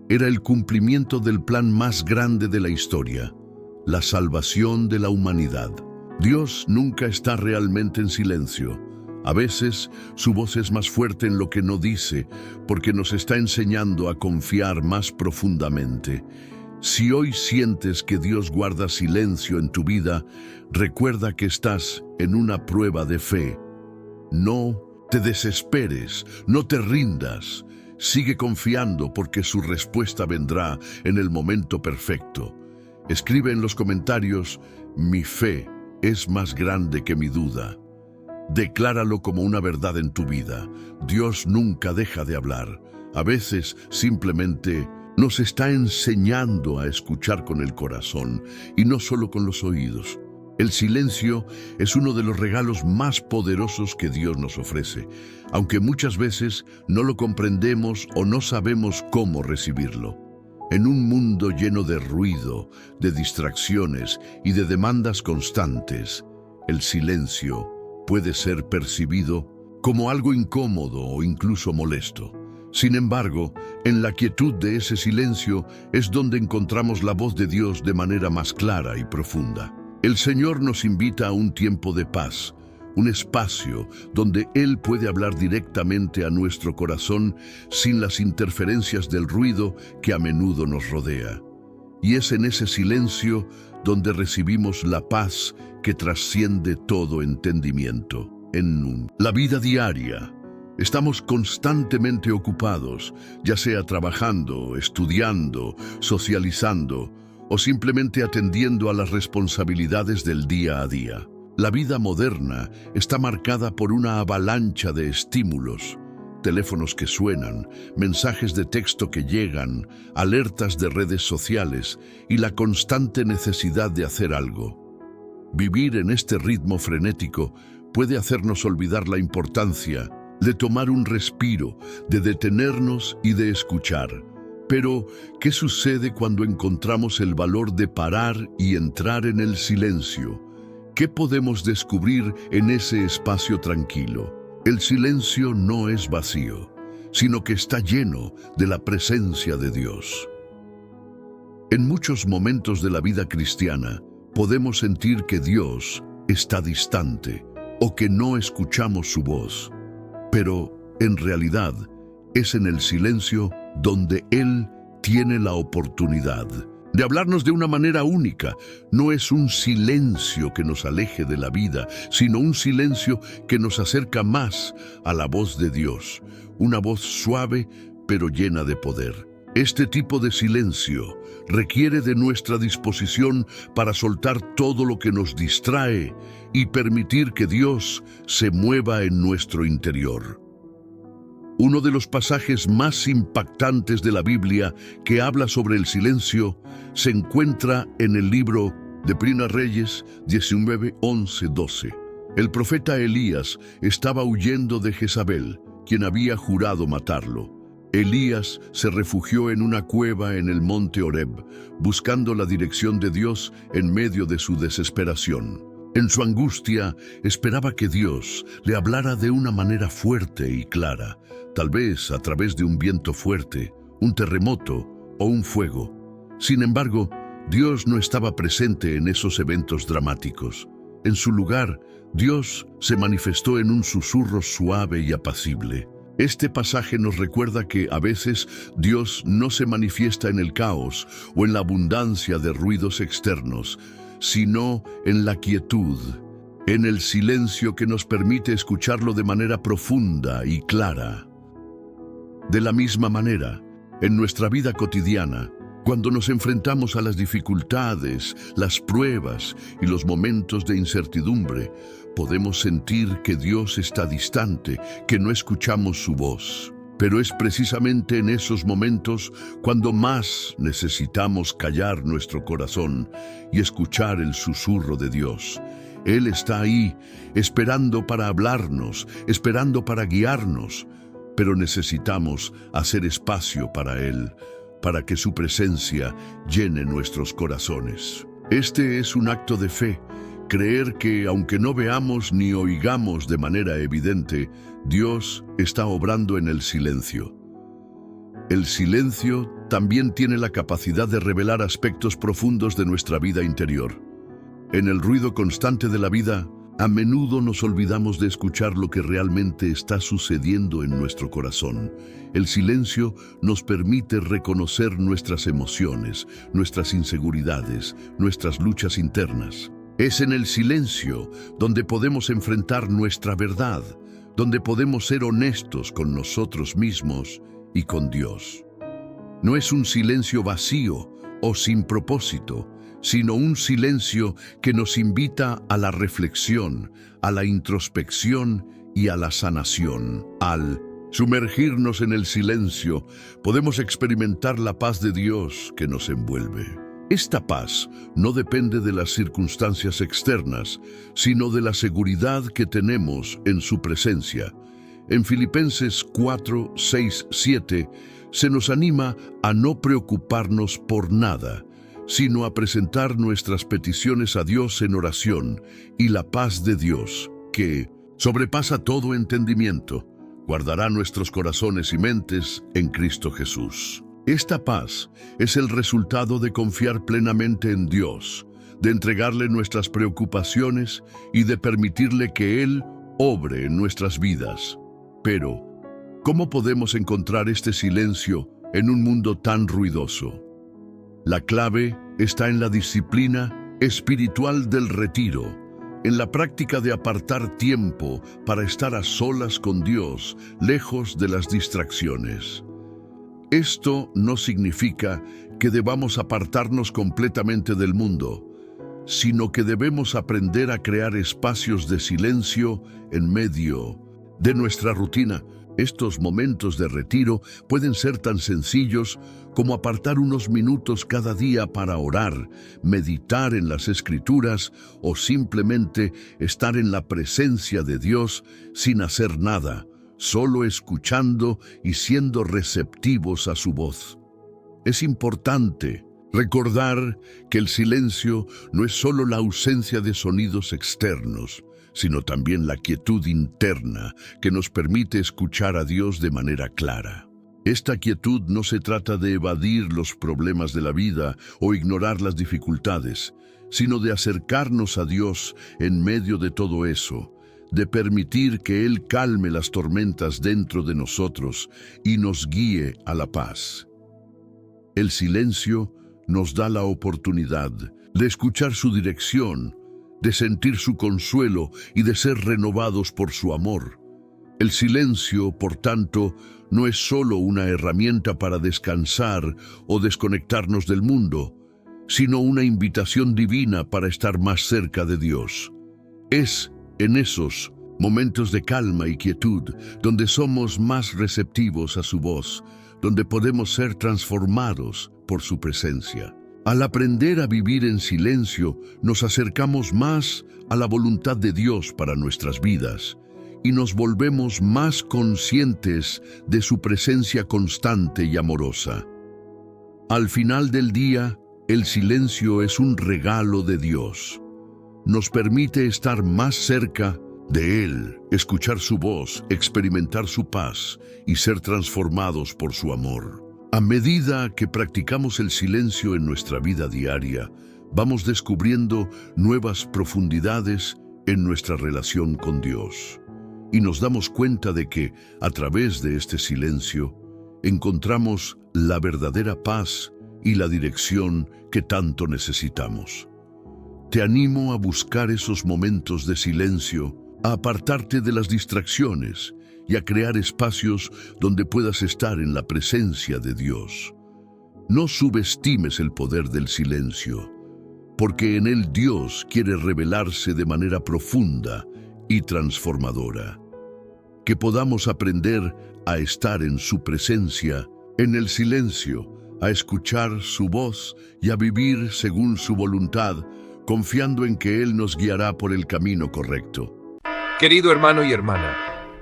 S1: era el cumplimiento del plan más grande de la historia: la salvación de la humanidad. Dios nunca está realmente en silencio. A veces, su voz es más fuerte en lo que no dice, porque nos está enseñando a confiar más profundamente. Si hoy sientes que Dios guarda silencio en tu vida, recuerda que estás en una prueba de fe. No te desesperes, no te rindas. Sigue confiando porque su respuesta vendrá en el momento perfecto. Escribe en los comentarios: mi fe es más grande que mi duda. Decláralo como una verdad en tu vida. Dios nunca deja de hablar. A veces simplemente nos está enseñando a escuchar con el corazón y no solo con los oídos. El silencio es uno de los regalos más poderosos que Dios nos ofrece, aunque muchas veces no lo comprendemos o no sabemos cómo recibirlo. En un mundo lleno de ruido, de distracciones y de demandas constantes, el silencio puede ser percibido como algo incómodo o incluso molesto. Sin embargo, en la quietud de ese silencio es donde encontramos la voz de Dios de manera más clara y profunda. El Señor nos invita a un tiempo de paz, un espacio donde Él puede hablar directamente a nuestro corazón sin las interferencias del ruido que a menudo nos rodea. Y es en ese silencio donde recibimos la paz que trasciende todo entendimiento. En la vida diaria, estamos constantemente ocupados, ya sea trabajando, estudiando, socializando o simplemente atendiendo a las responsabilidades del día a día. La vida moderna está marcada por una avalancha de estímulos: teléfonos que suenan, mensajes de texto que llegan, alertas de redes sociales y la constante necesidad de hacer algo. Vivir en este ritmo frenético puede hacernos olvidar la importancia de tomar un respiro, de detenernos y de escuchar. Pero, ¿qué sucede cuando encontramos el valor de parar y entrar en el silencio? ¿Qué podemos descubrir en ese espacio tranquilo? El silencio no es vacío, sino que está lleno de la presencia de Dios. En muchos momentos de la vida cristiana, podemos sentir que Dios está distante o que no escuchamos su voz, pero en realidad es en el silencio donde Él tiene la oportunidad de hablarnos de una manera única. No es un silencio que nos aleje de la vida, sino un silencio que nos acerca más a la voz de Dios, una voz suave pero llena de poder. Este tipo de silencio requiere de nuestra disposición para soltar todo lo que nos distrae y permitir que Dios se mueva en nuestro interior. Uno de los pasajes más impactantes de la Biblia que habla sobre el silencio se encuentra en el libro de Primera Reyes 19, 11, 12. El profeta Elías estaba huyendo de Jezabel, quien había jurado matarlo. Elías se refugió en una cueva en el monte Horeb, buscando la dirección de Dios en medio de su desesperación. En su angustia, esperaba que Dios le hablara de una manera fuerte y clara, tal vez a través de un viento fuerte, un terremoto o un fuego. Sin embargo, Dios no estaba presente en esos eventos dramáticos. En su lugar, Dios se manifestó en un susurro suave y apacible. Este pasaje nos recuerda que a veces Dios no se manifiesta en el caos o en la abundancia de ruidos externos, sino en la quietud, en el silencio que nos permite escucharlo de manera profunda y clara. De la misma manera, en nuestra vida cotidiana, cuando nos enfrentamos a las dificultades, las pruebas y los momentos de incertidumbre, podemos sentir que Dios está distante, que no escuchamos su voz. Pero es precisamente en esos momentos cuando más necesitamos callar nuestro corazón y escuchar el susurro de Dios. Él está ahí, esperando para hablarnos, esperando para guiarnos, pero necesitamos hacer espacio para Él, para que su presencia llene nuestros corazones. Este es un acto de fe, creer que aunque no veamos ni oigamos de manera evidente, Dios está obrando en el silencio. El silencio también tiene la capacidad de revelar aspectos profundos de nuestra vida interior. En el ruido constante de la vida, a menudo nos olvidamos de escuchar lo que realmente está sucediendo en nuestro corazón. El silencio nos permite reconocer nuestras emociones, nuestras inseguridades, nuestras luchas internas. Es en el silencio donde podemos enfrentar nuestra verdad, donde podemos ser honestos con nosotros mismos y con Dios. No es un silencio vacío o sin propósito, sino un silencio que nos invita a la reflexión, a la introspección y a la sanación. Al sumergirnos en el silencio, podemos experimentar la paz de Dios que nos envuelve. Esta paz no depende de las circunstancias externas, sino de la seguridad que tenemos en su presencia. En Filipenses 4, 6, 7, se nos anima a no preocuparnos por nada, sino a presentar nuestras peticiones a Dios en oración, y la paz de Dios, que sobrepasa todo entendimiento, guardará nuestros corazones y mentes en Cristo Jesús. Esta paz es el resultado de confiar plenamente en Dios, de entregarle nuestras preocupaciones y de permitirle que Él obre en nuestras vidas. Pero, ¿cómo podemos encontrar este silencio en un mundo tan ruidoso? La clave está en la disciplina espiritual del retiro, en la práctica de apartar tiempo para estar a solas con Dios, lejos de las distracciones. Esto no significa que debamos apartarnos completamente del mundo, sino que debemos aprender a crear espacios de silencio en medio de nuestra rutina. Estos momentos de retiro pueden ser tan sencillos como apartar unos minutos cada día para orar, meditar en las Escrituras o simplemente estar en la presencia de Dios sin hacer nada, solo escuchando y siendo receptivos a su voz. Es importante recordar que el silencio no es solo la ausencia de sonidos externos, sino también la quietud interna que nos permite escuchar a Dios de manera clara. Esta quietud no se trata de evadir los problemas de la vida o ignorar las dificultades, sino de acercarnos a Dios en medio de todo eso, de permitir que Él calme las tormentas dentro de nosotros y nos guíe a la paz. El silencio nos da la oportunidad de escuchar su dirección, de sentir su consuelo y de ser renovados por su amor. El silencio, por tanto, no es solo una herramienta para descansar o desconectarnos del mundo, sino una invitación divina para estar más cerca de Dios. Es en esos momentos de calma y quietud donde somos más receptivos a su voz, donde podemos ser transformados por su presencia. Al aprender a vivir en silencio, nos acercamos más a la voluntad de Dios para nuestras vidas y nos volvemos más conscientes de su presencia constante y amorosa. Al final del día, el silencio es un regalo de Dios. Nos permite estar más cerca de Él, escuchar su voz, experimentar su paz y ser transformados por su amor. A medida que practicamos el silencio en nuestra vida diaria, vamos descubriendo nuevas profundidades en nuestra relación con Dios. Y nos damos cuenta de que, a través de este silencio, encontramos la verdadera paz y la dirección que tanto necesitamos. Te animo a buscar esos momentos de silencio, a apartarte de las distracciones y a crear espacios donde puedas estar en la presencia de Dios. No subestimes el poder del silencio, porque en él Dios quiere revelarse de manera profunda y transformadora. Que podamos aprender a estar en su presencia, en el silencio, a escuchar su voz y a vivir según su voluntad, confiando en que Él nos guiará por el camino correcto.
S2: Querido hermano y hermana,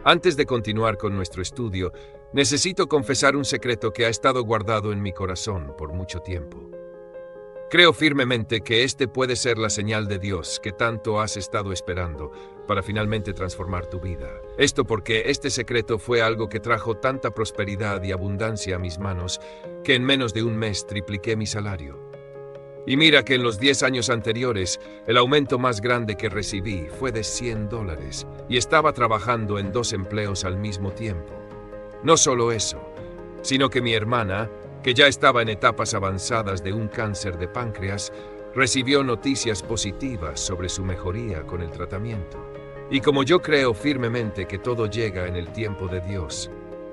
S2: antes de continuar con nuestro estudio, necesito confesar un secreto que ha estado guardado en mi corazón por mucho tiempo. Creo firmemente que este puede ser la señal de Dios que tanto has estado esperando para finalmente transformar tu vida. Esto porque este secreto fue algo que trajo tanta prosperidad y abundancia a mis manos que en menos de un mes tripliqué mi salario. Y mira que en los 10 años anteriores, el aumento más grande que recibí fue de $100 y estaba trabajando en 2 empleos al mismo tiempo. No solo eso, sino que mi hermana, que ya estaba en etapas avanzadas de un cáncer de páncreas, recibió noticias positivas sobre su mejoría con el tratamiento. Y como yo creo firmemente que todo llega en el tiempo de Dios,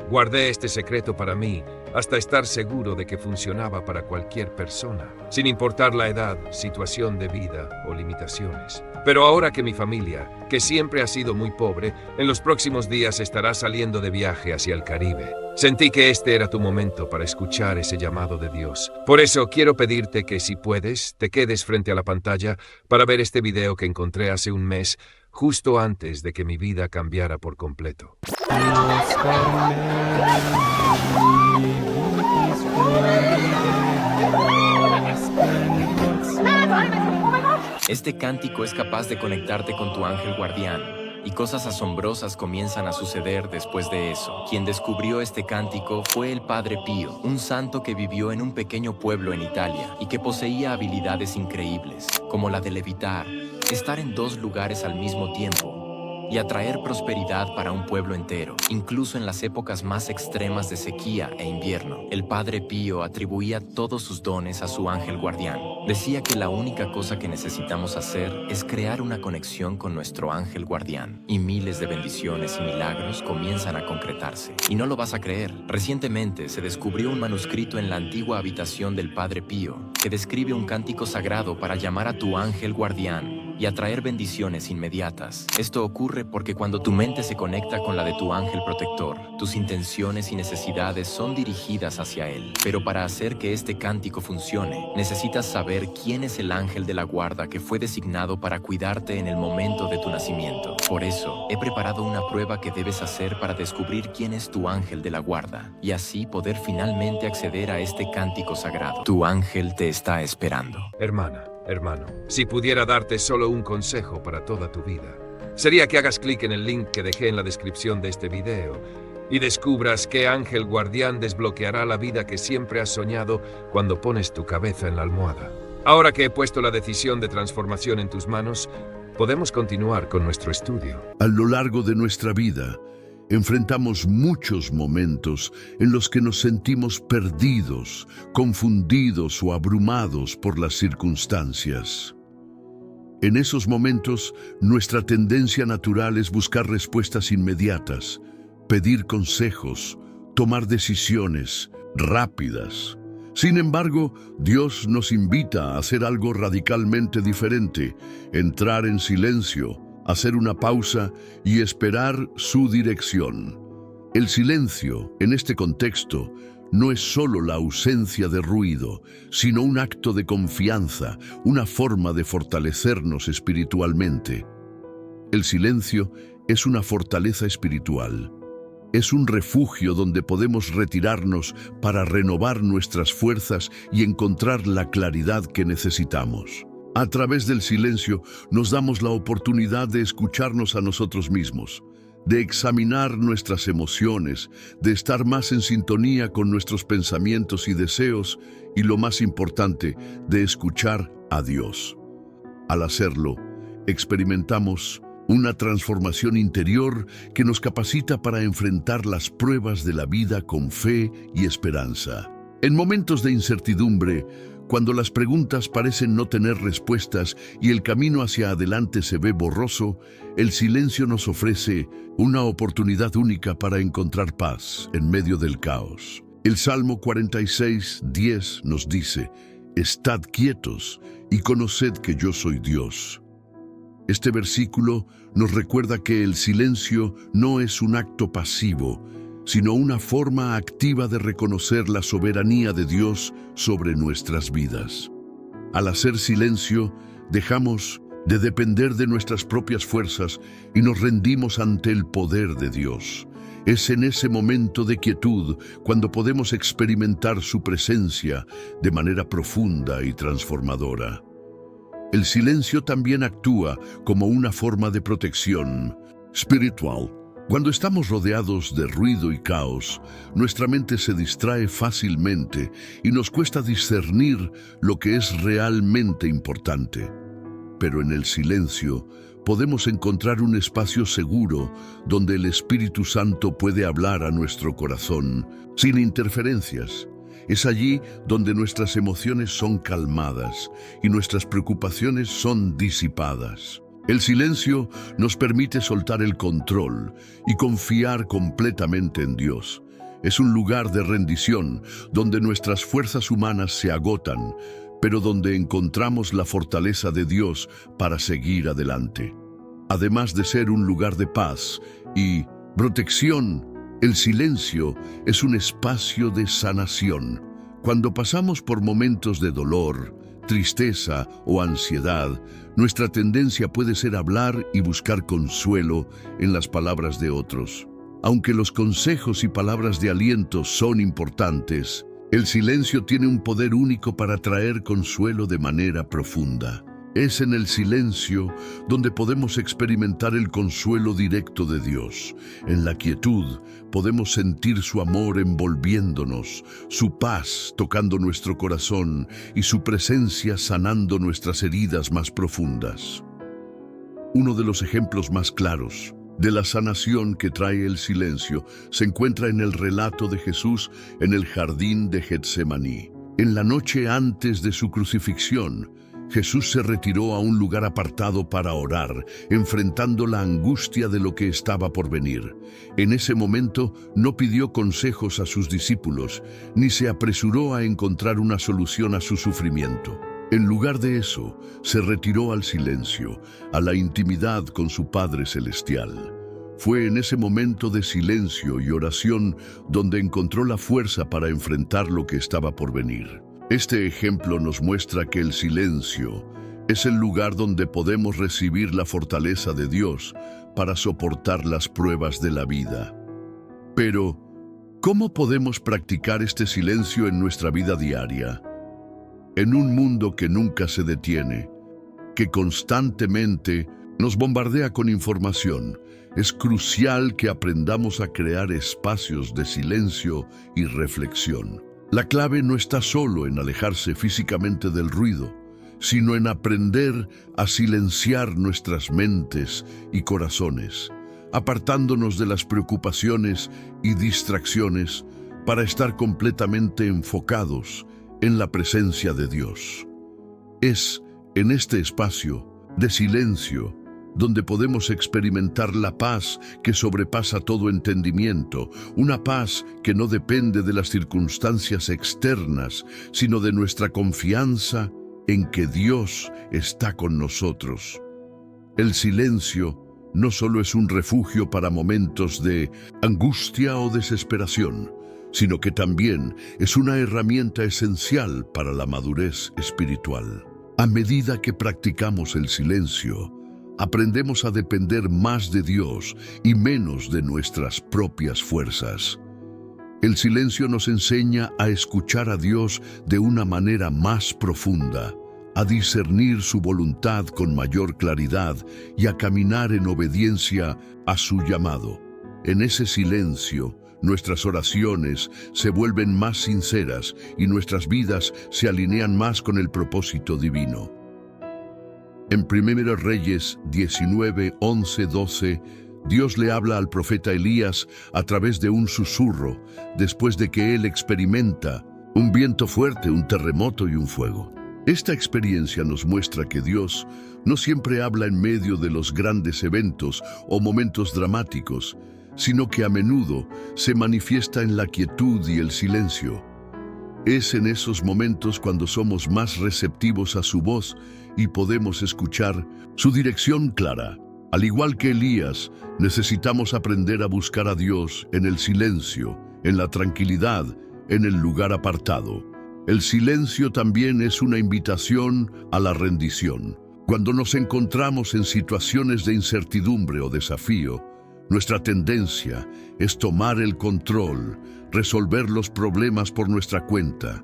S2: guardé este secreto para mí hasta estar seguro de que funcionaba para cualquier persona, sin importar la edad, situación de vida o limitaciones. Pero ahora que mi familia, que siempre ha sido muy pobre, en los próximos días estará saliendo de viaje hacia el Caribe, sentí que este era tu momento para escuchar ese llamado de Dios. Por eso quiero pedirte que, si puedes, te quedes frente a la pantalla para ver este video que encontré hace un mes, justo antes de que mi vida cambiara por completo.
S3: Este cántico es capaz de conectarte con tu ángel guardián, y cosas asombrosas comienzan a suceder después de eso. Quien descubrió este cántico fue el Padre Pío, un santo que vivió en un pequeño pueblo en Italia y que poseía habilidades increíbles, como la de levitar, estar en 2 lugares al mismo tiempo y atraer prosperidad para un pueblo entero. Incluso en las épocas más extremas de sequía e invierno, el Padre Pío atribuía todos sus dones a su ángel guardián. Decía que la única cosa que necesitamos hacer es crear una conexión con nuestro ángel guardián, y miles de bendiciones y milagros comienzan a concretarse. Y no lo vas a creer, recientemente se descubrió un manuscrito en la antigua habitación del Padre Pío que describe un cántico sagrado para llamar a tu ángel guardián y atraer bendiciones inmediatas. Esto ocurre porque cuando tu mente se conecta con la de tu ángel protector, tus intenciones y necesidades son dirigidas hacia él. Pero para hacer que este cántico funcione, necesitas saber quién es el ángel de la guarda que fue designado para cuidarte en el momento de tu nacimiento. Por eso, he preparado una prueba que debes hacer para descubrir quién es tu ángel de la guarda, y así poder finalmente acceder a este cántico sagrado. Tu ángel te está esperando.
S2: Hermano, si pudiera darte solo un consejo para toda tu vida, sería que hagas clic en el link que dejé en la descripción de este video y descubras qué ángel guardián desbloqueará la vida que siempre has soñado cuando pones tu cabeza en la almohada. Ahora que he puesto la decisión de transformación en tus manos, podemos continuar con nuestro estudio.
S1: A lo largo de nuestra vida, enfrentamos muchos momentos en los que nos sentimos perdidos, confundidos o abrumados por las circunstancias. En esos momentos, nuestra tendencia natural es buscar respuestas inmediatas, pedir consejos, tomar decisiones rápidas. Sin embargo, Dios nos invita a hacer algo radicalmente diferente, entrar en silencio, hacer una pausa y esperar su dirección. El silencio, en este contexto, no es solo la ausencia de ruido, sino un acto de confianza, una forma de fortalecernos espiritualmente. El silencio es una fortaleza espiritual. Es un refugio donde podemos retirarnos para renovar nuestras fuerzas y encontrar la claridad que necesitamos. A través del silencio nos damos la oportunidad de escucharnos a nosotros mismos, de examinar nuestras emociones, de estar más en sintonía con nuestros pensamientos y deseos y, lo más importante, de escuchar a Dios. Al hacerlo, experimentamos una transformación interior que nos capacita para enfrentar las pruebas de la vida con fe y esperanza. En momentos de incertidumbre, cuando las preguntas parecen no tener respuestas y el camino hacia adelante se ve borroso, el silencio nos ofrece una oportunidad única para encontrar paz en medio del caos. El Salmo 46:10 nos dice: «Estad quietos y conoced que yo soy Dios». Este versículo nos recuerda que el silencio no es un acto pasivo, sino una forma activa de reconocer la soberanía de Dios sobre nuestras vidas. Al hacer silencio, dejamos de depender de nuestras propias fuerzas y nos rendimos ante el poder de Dios. Es en ese momento de quietud cuando podemos experimentar su presencia de manera profunda y transformadora. El silencio también actúa como una forma de protección espiritual. Cuando estamos rodeados de ruido y caos, nuestra mente se distrae fácilmente y nos cuesta discernir lo que es realmente importante. Pero en el silencio podemos encontrar un espacio seguro donde el Espíritu Santo puede hablar a nuestro corazón sin interferencias. Es allí donde nuestras emociones son calmadas y nuestras preocupaciones son disipadas. El silencio nos permite soltar el control y confiar completamente en Dios. Es un lugar de rendición donde nuestras fuerzas humanas se agotan, pero donde encontramos la fortaleza de Dios para seguir adelante. Además de ser un lugar de paz y protección, el silencio es un espacio de sanación. Cuando pasamos por momentos de dolor, tristeza o ansiedad, nuestra tendencia puede ser hablar y buscar consuelo en las palabras de otros. Aunque los consejos y palabras de aliento son importantes, el silencio tiene un poder único para traer consuelo de manera profunda. Es en el silencio donde podemos experimentar el consuelo directo de Dios. En la quietud podemos sentir su amor envolviéndonos, su paz tocando nuestro corazón y su presencia sanando nuestras heridas más profundas. Uno de los ejemplos más claros de la sanación que trae el silencio se encuentra en el relato de Jesús en el jardín de Getsemaní. En la noche antes de su crucifixión, Jesús se retiró a un lugar apartado para orar, enfrentando la angustia de lo que estaba por venir. En ese momento no pidió consejos a sus discípulos, ni se apresuró a encontrar una solución a su sufrimiento. En lugar de eso, se retiró al silencio, a la intimidad con su Padre Celestial. Fue en ese momento de silencio y oración donde encontró la fuerza para enfrentar lo que estaba por venir. Este ejemplo nos muestra que el silencio es el lugar donde podemos recibir la fortaleza de Dios para soportar las pruebas de la vida. Pero, ¿cómo podemos practicar este silencio en nuestra vida diaria? En un mundo que nunca se detiene, que constantemente nos bombardea con información, es crucial que aprendamos a crear espacios de silencio y reflexión. La clave no está solo en alejarse físicamente del ruido, sino en aprender a silenciar nuestras mentes y corazones, apartándonos de las preocupaciones y distracciones para estar completamente enfocados en la presencia de Dios. Es en este espacio de silencio donde podemos experimentar la paz que sobrepasa todo entendimiento, una paz que no depende de las circunstancias externas, sino de nuestra confianza en que Dios está con nosotros. El silencio no solo es un refugio para momentos de angustia o desesperación, sino que también es una herramienta esencial para la madurez espiritual. A medida que practicamos el silencio, aprendemos a depender más de Dios y menos de nuestras propias fuerzas. El silencio nos enseña a escuchar a Dios de una manera más profunda, a discernir su voluntad con mayor claridad y a caminar en obediencia a su llamado. En ese silencio, nuestras oraciones se vuelven más sinceras y nuestras vidas se alinean más con el propósito divino. En 1 Reyes 19, 11, 12, Dios le habla al profeta Elías a través de un susurro, después de que él experimenta un viento fuerte, un terremoto y un fuego. Esta experiencia nos muestra que Dios no siempre habla en medio de los grandes eventos o momentos dramáticos, sino que a menudo se manifiesta en la quietud y el silencio. Es en esos momentos cuando somos más receptivos a su voz y podemos escuchar su dirección clara. Al igual que Elías, necesitamos aprender a buscar a Dios en el silencio, en la tranquilidad, en el lugar apartado. El silencio también es una invitación a la rendición. Cuando nos encontramos en situaciones de incertidumbre o desafío, nuestra tendencia es tomar el control, resolver los problemas por nuestra cuenta.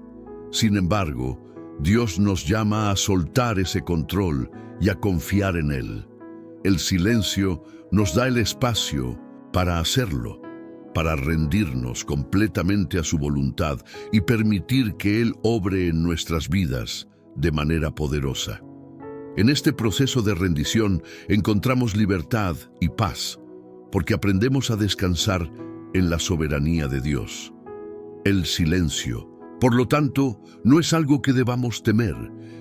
S1: Sin embargo, Dios nos llama a soltar ese control y a confiar en Él. El silencio nos da el espacio para hacerlo, para rendirnos completamente a su voluntad y permitir que Él obre en nuestras vidas de manera poderosa. En este proceso de rendición encontramos libertad y paz, porque aprendemos a descansar en la soberanía de Dios. El silencio, por lo tanto, no es algo que debamos temer,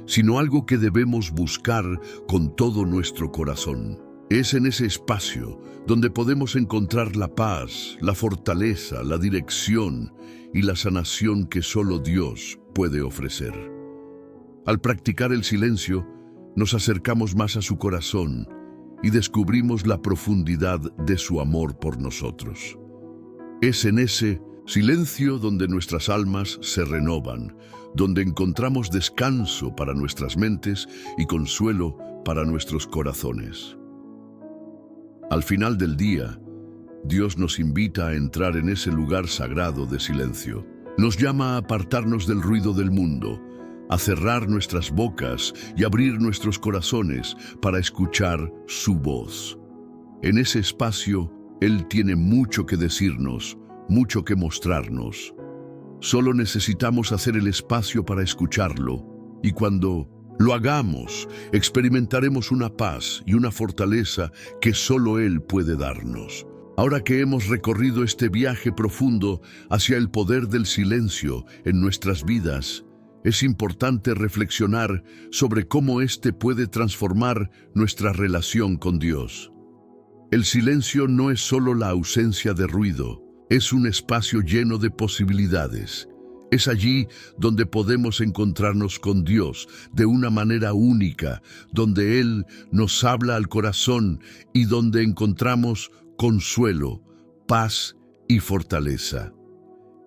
S1: sino algo que debemos buscar con todo nuestro corazón. Es en ese espacio donde podemos encontrar la paz, la fortaleza, la dirección y la sanación que solo Dios puede ofrecer. Al practicar el silencio, nos acercamos más a su corazón y descubrimos la profundidad de su amor por nosotros. Es en ese silencio donde nuestras almas se renovan, donde encontramos descanso para nuestras mentes y consuelo para nuestros corazones. Al final del día, Dios nos invita a entrar en ese lugar sagrado de silencio. Nos llama a apartarnos del ruido del mundo, a cerrar nuestras bocas y abrir nuestros corazones para escuchar su voz. En ese espacio, Él tiene mucho que decirnos, mucho que mostrarnos. Solo necesitamos hacer el espacio para escucharlo, y cuando lo hagamos, experimentaremos una paz y una fortaleza que solo Él puede darnos. Ahora que hemos recorrido este viaje profundo hacia el poder del silencio en nuestras vidas, es importante reflexionar sobre cómo éste puede transformar nuestra relación con Dios. El silencio no es solo la ausencia de ruido, es un espacio lleno de posibilidades. Es allí donde podemos encontrarnos con Dios de una manera única, donde Él nos habla al corazón y donde encontramos consuelo, paz y fortaleza.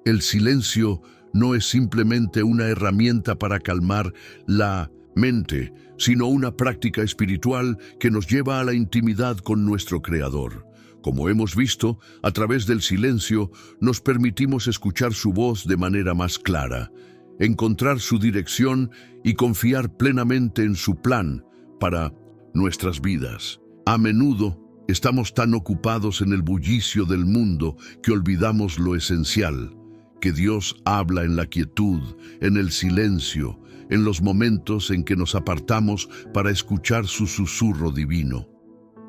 S1: El silencio no es simplemente una herramienta para calmar la mente, sino una práctica espiritual que nos lleva a la intimidad con nuestro Creador. Como hemos visto, a través del silencio nos permitimos escuchar su voz de manera más clara, encontrar su dirección y confiar plenamente en su plan para nuestras vidas. A menudo estamos tan ocupados en el bullicio del mundo que olvidamos lo esencial, que Dios habla en la quietud, en el silencio, en los momentos en que nos apartamos para escuchar su susurro divino.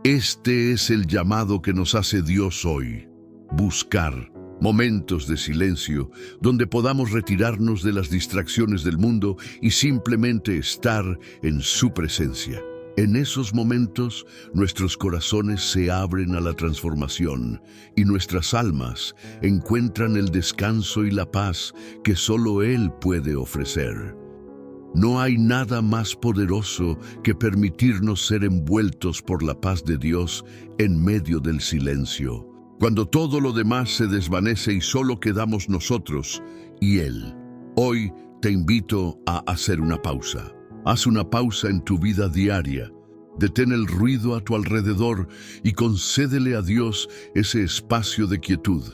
S1: Este es el llamado que nos hace Dios hoy: buscar momentos de silencio donde podamos retirarnos de las distracciones del mundo y simplemente estar en su presencia. En esos momentos, nuestros corazones se abren a la transformación y nuestras almas encuentran el descanso y la paz que solo Él puede ofrecer. No hay nada más poderoso que permitirnos ser envueltos por la paz de Dios en medio del silencio, cuando todo lo demás se desvanece y solo quedamos nosotros y Él. Hoy te invito a hacer una pausa. Haz una pausa en tu vida diaria. Detén el ruido a tu alrededor y concédele a Dios ese espacio de quietud.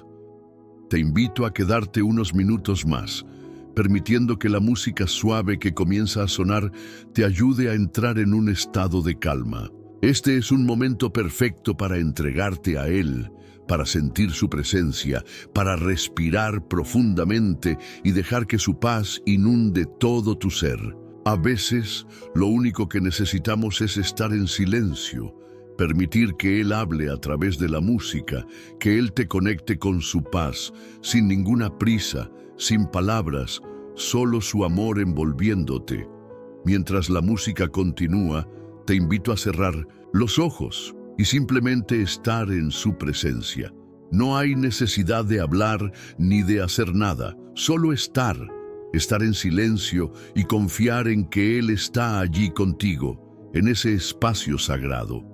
S1: Te invito a quedarte unos minutos más, permitiendo que la música suave que comienza a sonar te ayude a entrar en un estado de calma. Este es un momento perfecto para entregarte a Él, para sentir su presencia, para respirar profundamente y dejar que su paz inunde todo tu ser. A veces, lo único que necesitamos es estar en silencio, permitir que Él hable a través de la música, que Él te conecte con su paz, sin ninguna prisa, sin palabras, solo su amor envolviéndote. Mientras la música continúa, te invito a cerrar los ojos y simplemente estar en su presencia. No hay necesidad de hablar ni de hacer nada, solo estar en silencio y confiar en que Él está allí contigo, en ese espacio sagrado.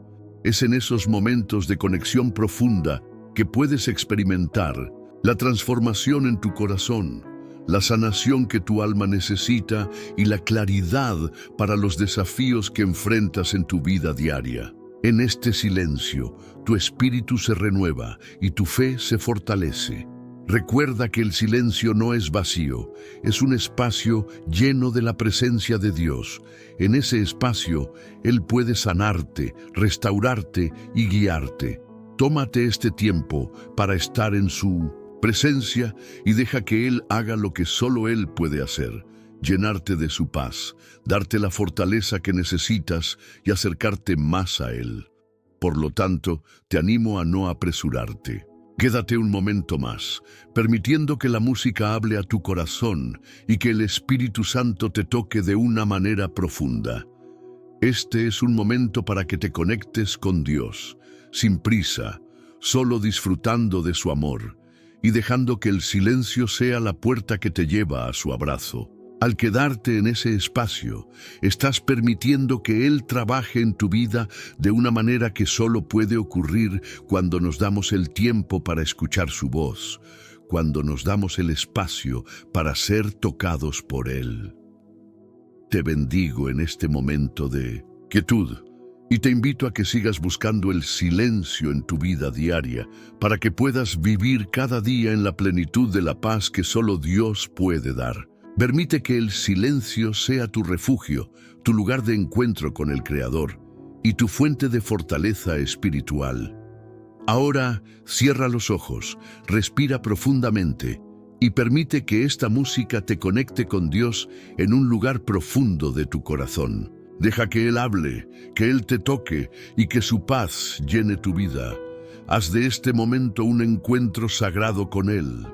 S1: Es en esos momentos de conexión profunda que puedes experimentar la transformación en tu corazón, la sanación que tu alma necesita y la claridad para los desafíos que enfrentas en tu vida diaria. En este silencio, tu espíritu se renueva y tu fe se fortalece. Recuerda que el silencio no es vacío, es un espacio lleno de la presencia de Dios. En ese espacio, Él puede sanarte, restaurarte y guiarte. Tómate este tiempo para estar en su presencia y deja que Él haga lo que solo Él puede hacer: llenarte de su paz, darte la fortaleza que necesitas y acercarte más a Él. Por lo tanto, te animo a no apresurarte. Quédate un momento más, permitiendo que la música hable a tu corazón y que el Espíritu Santo te toque de una manera profunda. Este es un momento para que te conectes con Dios, sin prisa, solo disfrutando de su amor y dejando que el silencio sea la puerta que te lleva a su abrazo. Al quedarte en ese espacio, estás permitiendo que Él trabaje en tu vida de una manera que solo puede ocurrir cuando nos damos el tiempo para escuchar su voz, cuando nos damos el espacio para ser tocados por Él. Te bendigo en este momento de quietud y te invito a que sigas buscando el silencio en tu vida diaria para que puedas vivir cada día en la plenitud de la paz que solo Dios puede dar. Permite que el silencio sea tu refugio, tu lugar de encuentro con el Creador y tu fuente de fortaleza espiritual. Ahora, cierra los ojos, respira profundamente y permite que esta música te conecte con Dios en un lugar profundo de tu corazón. Deja que Él hable, que Él te toque y que su paz llene tu vida. Haz de este momento un encuentro sagrado con Él.